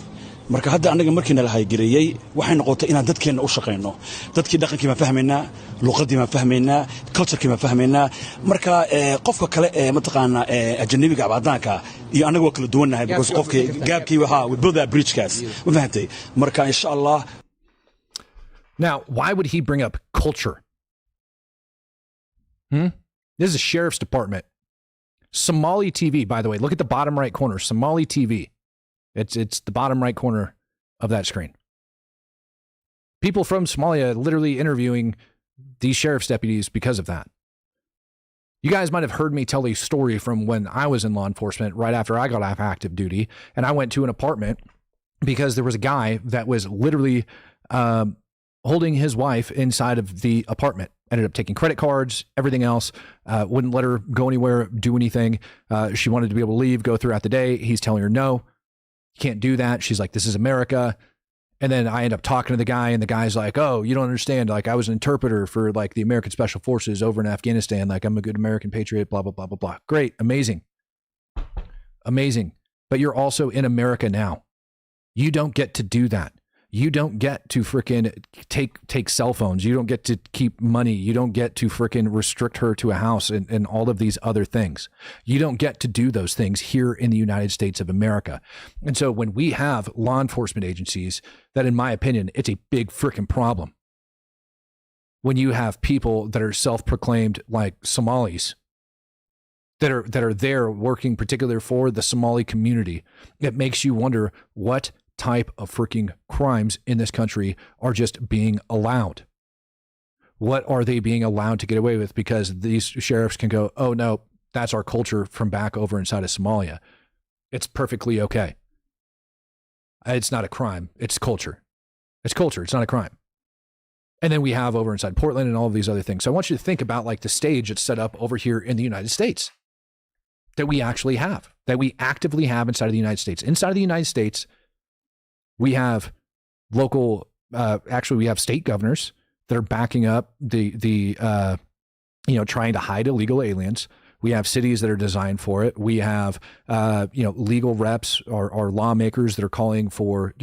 marka hadda anaga markiina la haygareeyay waxay noqotay inaan dadkeena u shaqeyno dadkii dhaqankii ma fahmeynaa luqadii ma fahmeynaa culture-kii ma fahmeynaa marka qofka kale ma taqaana ajnabiga abadaanka iyo anaga waa kala duwanahay because qofkii gaabkii waxa with both that bridge kaas ma fahantay marka insha Allah. Now, why would he bring up culture? This is a sheriff's department. Somali TV, by the way. Look at the bottom right corner. Somali TV. It's the bottom right corner of that screen. People from Somalia literally interviewing these sheriff's deputies because of that. You guys might have heard me tell a story from when I was in law enforcement right after I got off active duty, and I went to an apartment because there was a guy that was literally holding his wife inside of the apartment. Ended up taking credit cards, everything else, wouldn't let her go anywhere, do anything. She wanted to be able to leave, go throughout the day. He's telling her, no, you can't do that. She's like, this is America. And then I end up talking to the guy, and the guy's like, oh, you don't understand. Like, I was an interpreter for like the American Special Forces over in Afghanistan. Like, I'm a good American patriot, blah, blah, blah, blah, blah. Great. Amazing. Amazing. But you're also in America now. You don't get to do that. You don't get to frickin' take cell phones. You don't get to keep money. You don't get to frickin' restrict her to a house and all of these other things. You don't get to do those things here in the United States of America. And so when we have law enforcement agencies that, in my opinion, it's a big frickin' problem. When you have people that are self-proclaimed like Somalis that are there working particularly for the Somali community, it makes you wonder what type of freaking crimes in this country are just being allowed. What are they being allowed to get away with? Because these sheriffs can go, oh no, that's our culture from back over inside of Somalia, it's perfectly okay. It's not a crime. It's culture. It's culture. It's not a crime. And then we have over inside Portland and all of these other things. So I want you to think about like the stage that's set up over here in the United States that we actually have, that we actively have inside of the United States. Inside of the United States, we have local, actually we have state governors that are backing up trying to hide illegal aliens. We have cities that are designed for it. We have, legal reps or lawmakers that are calling for,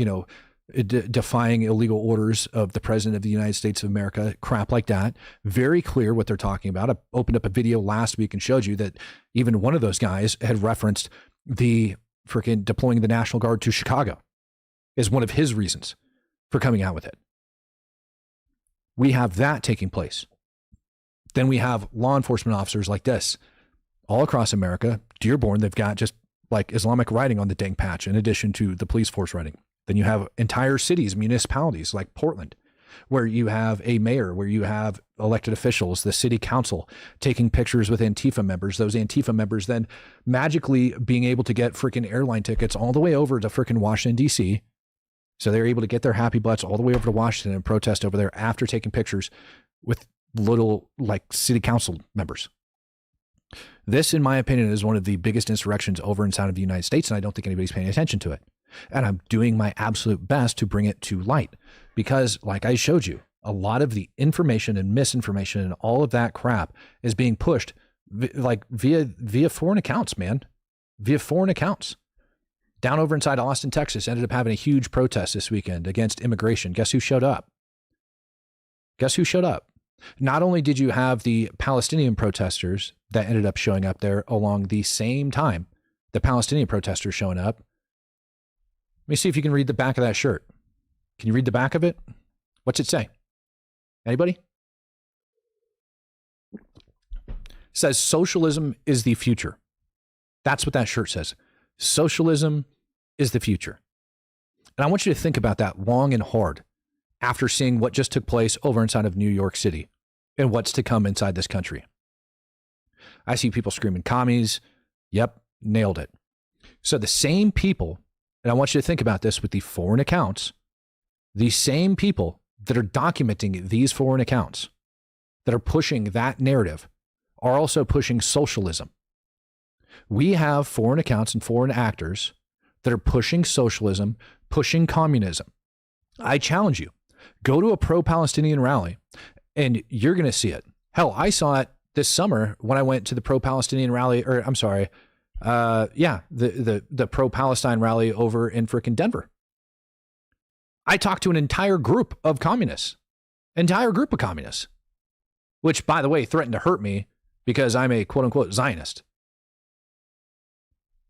defying illegal orders of the president of the United States of America, crap like that. Very clear what they're talking about. I opened up a video last week and showed you that even one of those guys had referenced the freaking deploying the National Guard to Chicago is one of his reasons for coming out with it. We have that taking place. Then we have law enforcement officers like this all across America. Dearborn, they've got just like Islamic writing on the dang patch in addition to the police force writing. Then you have entire cities, municipalities like Portland, where you have a mayor, where you have elected officials, the city council taking pictures with Antifa members, those Antifa members then magically being able to get freaking airline tickets all the way over to freaking Washington, D.C. So they're able to get their happy butts all the way over to Washington and protest over there after taking pictures with little like city council members. This, in my opinion, is one of the biggest insurrections over inside of the United States, and I don't think anybody's paying attention to it. And I'm doing my absolute best to bring it to light because, like I showed you, a lot of the information and misinformation and all of that crap is being pushed via foreign accounts, man, via foreign accounts. Down over inside Austin, Texas, ended up having a huge protest this weekend against immigration. Guess who showed up? Guess who showed up? Not only did you have the Palestinian protesters that ended up showing up there along the same time, the Palestinian protesters showing up. Let me see if you can read the back of that shirt. Can you read the back of it? What's it say? Anybody? It says socialism is the future. That's what that shirt says. Socialism is the future. And I want you to think about that long and hard after seeing what just took place over inside of New York City and what's to come inside this country. I see people screaming commies. Yep, nailed it. So the same people, and I want you to think about this with the foreign accounts, the same people that are documenting these foreign accounts, that are pushing that narrative, are also pushing socialism. We have foreign accounts and foreign actors that are pushing socialism, pushing communism. I challenge you, go to a pro-Palestinian rally and you're going to see it. Hell, I saw it this summer when I went to the pro-Palestinian rally, or I'm sorry, the pro-Palestine rally over in frickin' Denver. I talked to an entire group of communists, which, by the way, threatened to hurt me because I'm a quote-unquote Zionist.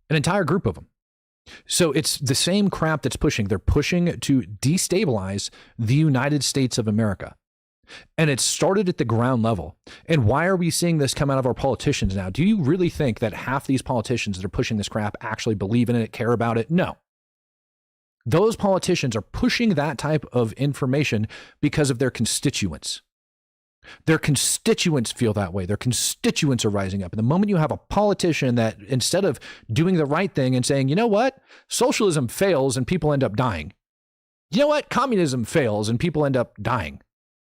An entire group of them. So it's the same crap that's pushing. They're pushing to destabilize the United States of America. And it started at the ground level. And why are we seeing this come out of our politicians now? Do you really think that half these politicians that are pushing this crap actually believe in it, care about it? No. Those politicians are pushing that type of information because of their constituents. Their constituents feel that way. Their constituents are rising up. And the moment you have a politician that instead of doing the right thing and saying, you know what, socialism fails and people end up dying. You know what, communism fails and people end up dying.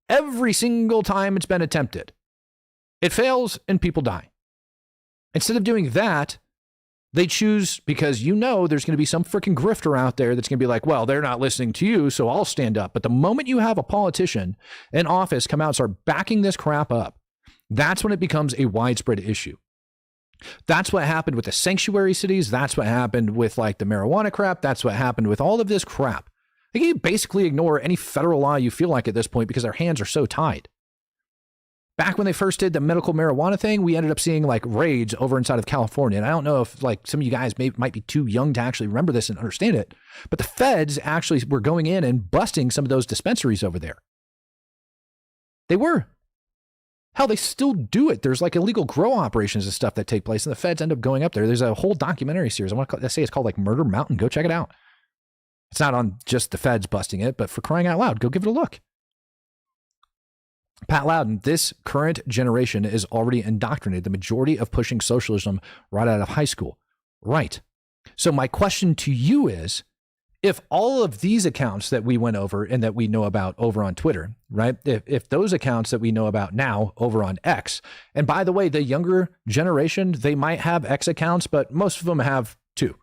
Every single time it's been attempted, it fails and people die. Instead of doing that, they choose, because you know there's going to be some freaking grifter out there that's going to be like, well, they're not listening to you, so I'll stand up. But the moment you have a politician in office come out and start backing this crap up, that's when it becomes a widespread issue. That's what happened with the sanctuary cities. That's what happened with like the marijuana crap. That's what happened with all of this crap. Like, you basically ignore any federal law you feel like at this point because their hands are so tied. Back when they first did the medical marijuana thing, we ended up seeing like raids over inside of California. And I don't know if like some of you guys might be too young to actually remember this and understand it, but the feds actually were going in and busting some of those dispensaries over there. They were. Hell, they still do it. There's like illegal grow operations and stuff that take place, and the feds end up going up there. There's a whole documentary series. I say it's called like Murder Mountain. Go check it out. It's not on just the feds busting it, but for crying out loud, go give it a look. Pat Loudon, this current generation is already indoctrinated. The majority of pushing socialism right out of high school. Right. So my question to you is, if all of these accounts that we went over and that we know about over on Twitter, right? If those accounts that we know about now over on X, and by the way, the younger generation, they might have X accounts, but most of them have two.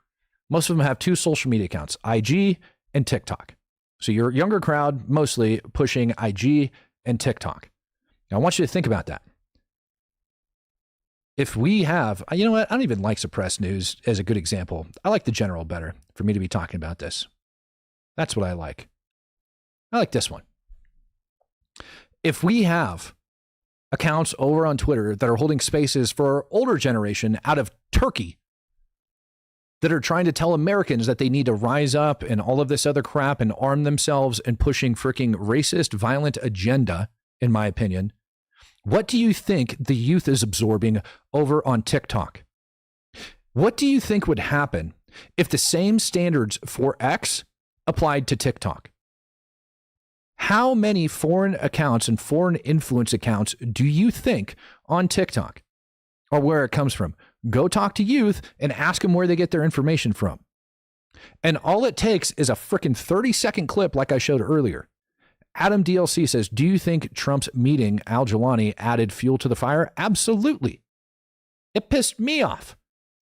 Most of them have two social media accounts, IG and TikTok. So your younger crowd mostly pushing IG and TikTok. Now, I want you to think about that. If we have, you know what? I don't even like suppressed news as a good example. I like the general better for me to be talking about this. That's what I like. I like this one. If we have accounts over on Twitter that are holding spaces for our older generation out of Turkey that are trying to tell Americans that they need to rise up and all of this other crap and arm themselves and pushing freaking racist, violent agenda, in my opinion, what do you think the youth is absorbing over on TikTok? What do you think would happen if the same standards for X applied to TikTok? How many foreign accounts and foreign influence accounts do you think on TikTok or where it comes from? Go talk to youth and ask them where they get their information from. And all it takes is a freaking 30-second clip like I showed earlier. Adam DLC says, do you think Trump's meeting Al Jolani added fuel to the fire? Absolutely. It pissed me off.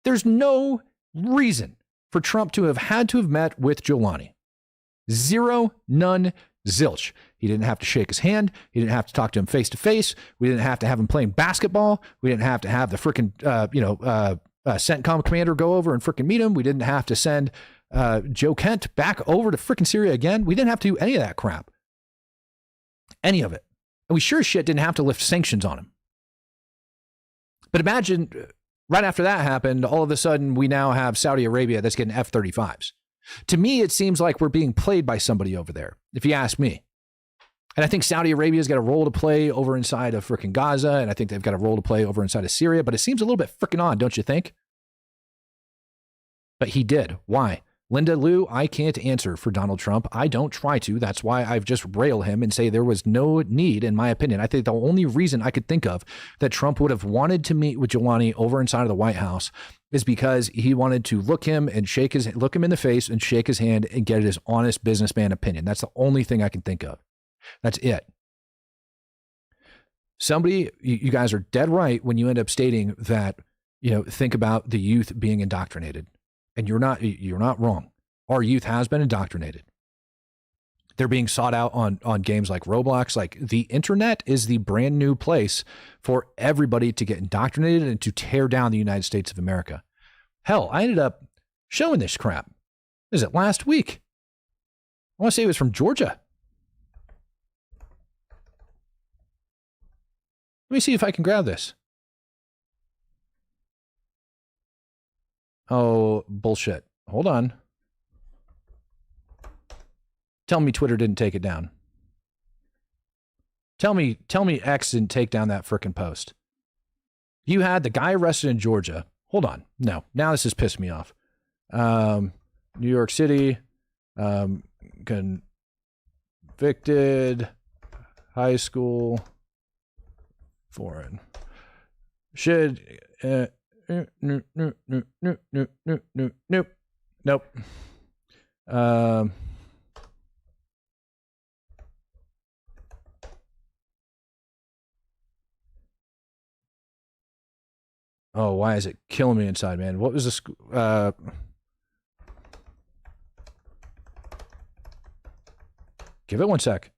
There's no reason for Trump to have had to have met with Jolani. Zero, none, zilch. He didn't have to shake his hand. He didn't have to talk to him face to face. We didn't have to have him playing basketball. We didn't have to have the freaking, CENTCOM commander go over and freaking meet him. We didn't have to send Joe Kent back over to freaking Syria again. We didn't have to do any of that crap. Any of it. And we sure as shit didn't have to lift sanctions on him. But imagine right after that happened, all of a sudden we now have Saudi Arabia that's getting F-35s. To me, it seems like we're being played by somebody over there, if you ask me. And I think Saudi Arabia's got a role to play over inside of freaking Gaza, and I think they've got a role to play over inside of Syria, but it seems a little bit freaking odd, don't you think? But he did. Why? Linda Liu, I can't answer for Donald Trump. I don't try to. That's why I've just rail him and say there was no need, in my opinion. I think the only reason I could think of that Trump would have wanted to meet with Jolani over inside of the White House is because he wanted to look him in the face and shake his hand and get his honest businessman opinion. That's the only thing I can think of. That's it. Somebody, you guys are dead right when you end up stating that, think about the youth being indoctrinated. And you're not wrong. Our youth has been indoctrinated. They're being sought out on games like Roblox. Like, the internet is the brand new place for everybody to get indoctrinated and to tear down the United States of America. Hell, I ended up showing this crap. Is it last week? I want to say it was from Georgia. Let me see if I can grab this. Oh, bullshit. Hold on. Tell me Twitter didn't take it down. Tell me X didn't take down that frickin' post. You had the guy arrested in Georgia. Hold on. No. Now this has pissed me off. New York City. Convicted. High school. Foreign. Should... Nope. Oh, why is it killing me inside, man? What was this? Give it one sec.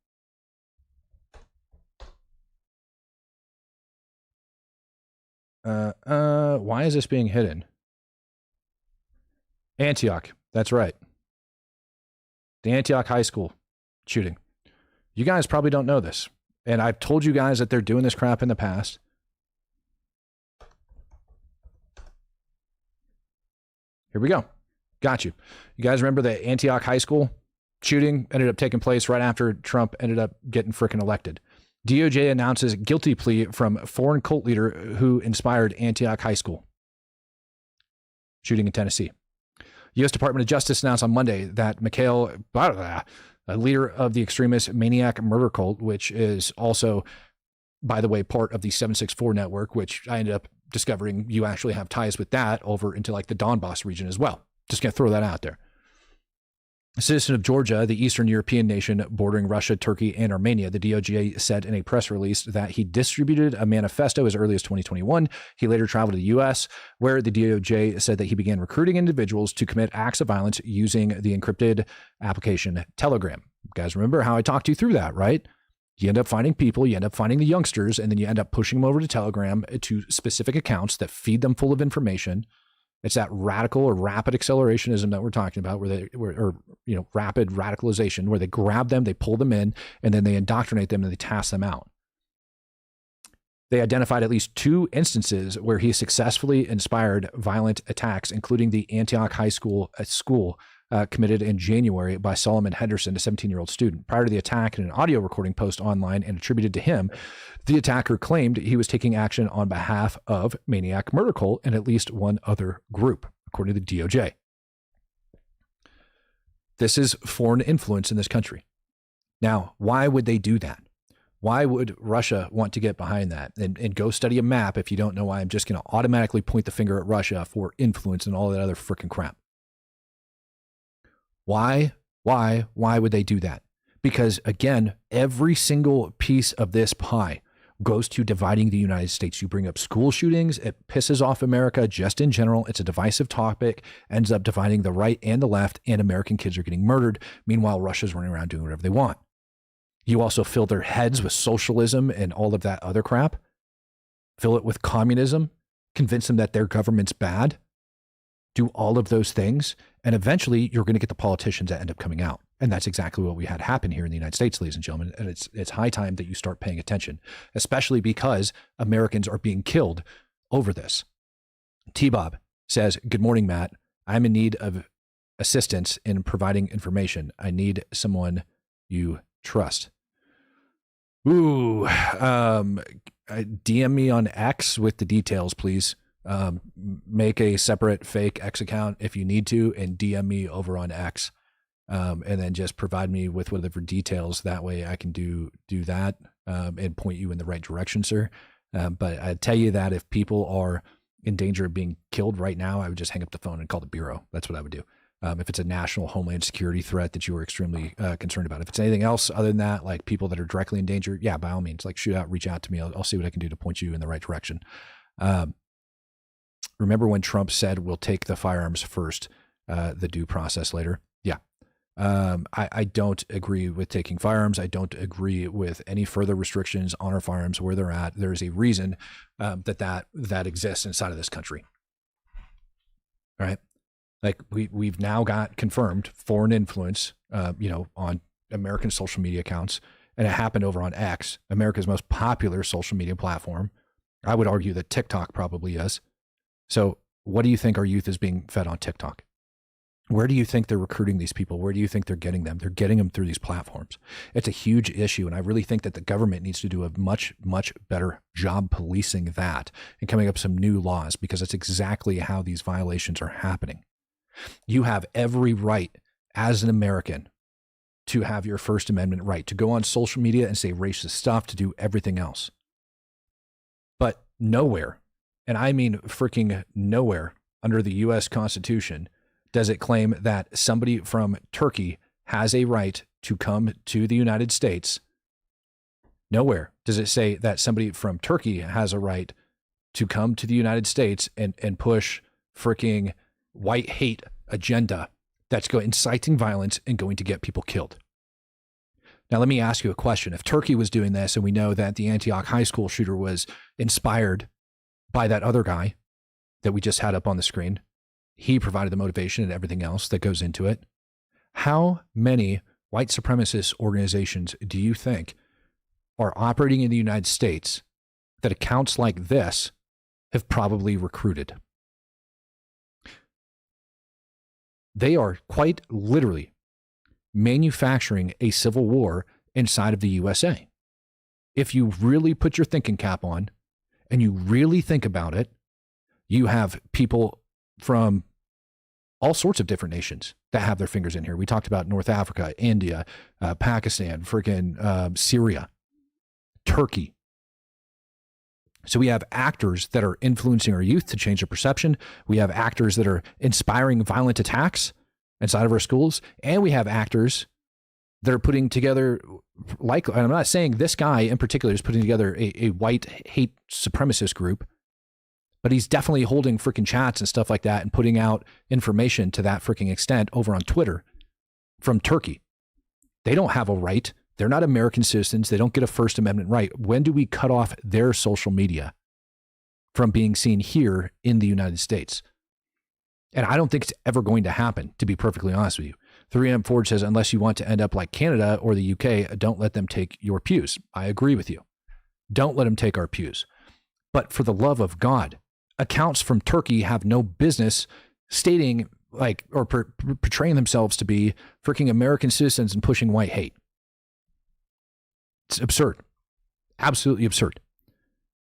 Why is this being hidden? Antioch. That's right. The Antioch High School shooting. You guys probably don't know this. And I've told you guys that they're doing this crap in the past. Here we go. Got you. You guys remember the Antioch High School shooting ended up taking place right after Trump ended up getting frickin' elected. DOJ announces guilty plea from foreign cult leader who inspired Antioch High School shooting in Tennessee. U.S. Department of Justice announced on Monday that Mikhail, a leader of the extremist maniac murder cult, which is also by the way, part of the 764 network, which I ended up discovering you actually have ties with that over into like the Donbass region as well. Just going to throw that out there. A citizen of Georgia, the Eastern European nation bordering Russia, Turkey, and Armenia, the DOJ said in a press release that he distributed a manifesto as early as 2021. He later traveled to the U.S., where the DOJ said that he began recruiting individuals to commit acts of violence using the encrypted application Telegram. You guys remember how I talked you through that, right? You end up finding people, you end up finding the youngsters, and then you end up pushing them over to Telegram to specific accounts that feed them full of information. It's that radical or rapid accelerationism that we're talking about, rapid radicalization, where they grab them, they pull them in, and then they indoctrinate them and they task them out. They identified at least 2 instances where he successfully inspired violent attacks, including the Antioch High School committed in January by Solomon Henderson, a 17-year-old student. Prior to the attack, in an audio recording post online and attributed to him, the attacker claimed he was taking action on behalf of Maniac Murder Cult and at least one other group, according to the DOJ. This is foreign influence in this country. Now, why would they do that? Why would Russia want to get behind that? And go study a map if you don't know why I'm just going to automatically point the finger at Russia for influence and all that other freaking crap. Why would they do that? Because again, every single piece of this pie goes to dividing the United States. You bring up school shootings, it pisses off America just in general. It's a divisive topic, ends up dividing the right and the left, and American kids are getting murdered. Meanwhile, Russia's running around doing whatever they want. You also fill their heads with socialism and all of that other crap. Fill it with communism, convince them that their government's bad. Do all of those things, and eventually you're going to get the politicians that end up coming out. And that's exactly what we had happen here in the United States, ladies and gentlemen. And it's high time that you start paying attention, especially because Americans are being killed over this. T-Bob says, "Good morning, Matt. I'm in need of assistance in providing information. I need someone you trust." Ooh, DM me on X with the details, please. Make a separate fake X account if you need to, and DM me over on X, and then just provide me with whatever details. That way I can do that and point you in the right direction, sir. But I tell you that if people are in danger of being killed right now, I would just hang up the phone and call the Bureau. That's what I would do. If it's a national homeland security threat that you are extremely concerned about. If it's anything else other than that, like people that are directly in danger, yeah, by all means, like reach out to me. I'll see what I can do to point you in the right direction. Remember when Trump said we'll take the firearms first, the due process later? Yeah. I don't agree with taking firearms. I don't agree with any further restrictions on our firearms where they're at. There's a reason that exists inside of this country. All right. Like we've now got confirmed foreign influence, on American social media accounts, and it happened over on X, America's most popular social media platform. I would argue that TikTok probably is. So what do you think our youth is being fed on TikTok? Where do you think they're recruiting these people? Where do you think they're getting them? They're getting them through these platforms. It's a huge issue. And I really think that the government needs to do a much, much better job policing that and coming up with some new laws, because that's exactly how these violations are happening. You have every right as an American to have your First Amendment right to go on social media and say racist stuff, to do everything else. But nowhere, and I mean freaking nowhere under the U.S. Constitution, does it claim that somebody from Turkey has a right to come to the United States. Nowhere does it say that somebody from Turkey has a right to come to the United States and push freaking white hate agenda that's inciting violence and going to get people killed. Now, let me ask you a question. If Turkey was doing this, and we know that the Antioch High School shooter was inspired by that other guy that we just had up on the screen, he provided the motivation and everything else that goes into it. How many white supremacist organizations do you think are operating in the United States that accounts like this have probably recruited? They are quite literally manufacturing a civil war inside of the USA. If you really put your thinking cap on and you really think about it, you have people from all sorts of different nations that have their fingers in here. We talked about North Africa, India, Pakistan, freaking Syria, Turkey. So we have actors that are influencing our youth to change their perception. We have actors that are inspiring violent attacks inside of our schools. And we have actors that are putting together, like, and I'm not saying this guy in particular is putting together a white hate supremacist group, but he's definitely holding freaking chats and stuff like that and putting out information to that freaking extent over on Twitter from Turkey. They don't have a right. They're not American citizens. They don't get a First Amendment right. When do we cut off their social media from being seen here in the United States? And I don't think it's ever going to happen, to be perfectly honest with you. 3M Ford says, unless you want to end up like Canada or the UK, don't let them take your pews. I agree with you. Don't let them take our pews. But for the love of God, accounts from Turkey have no business stating like, or portraying themselves to be freaking American citizens and pushing white hate. It's absurd. Absolutely absurd.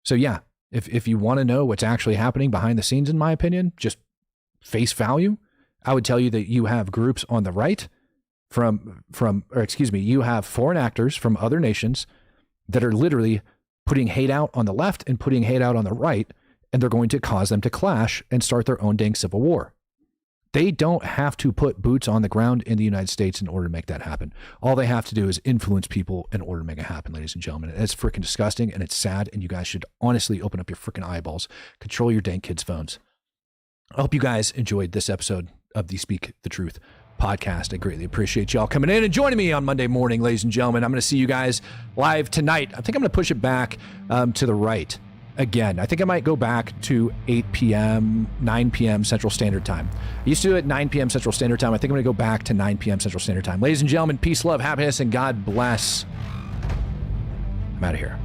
So yeah, if you want to know what's actually happening behind the scenes, in my opinion, just face value, I would tell you that you have groups on the right you have foreign actors from other nations that are literally putting hate out on the left and putting hate out on the right, and they're going to cause them to clash and start their own dang civil war. They don't have to put boots on the ground in the United States in order to make that happen. All they have to do is influence people in order to make it happen, ladies and gentlemen. And it's freaking disgusting and it's sad, and you guys should honestly open up your freaking eyeballs. Control your dang kids' phones. I hope you guys enjoyed this episode of the Speak the Truth podcast. I greatly appreciate y'all coming in and joining me on Monday morning, ladies and gentlemen. I'm going to see you guys live tonight. I think I'm going to push it back to the right again. I think I might go back to 8 p.m., 9 p.m. Central Standard Time. I used to do it 9 p.m. Central Standard Time. I think I'm going to go back to 9 p.m. Central Standard Time. Ladies and gentlemen, peace, love, happiness, and God bless. I'm out of here.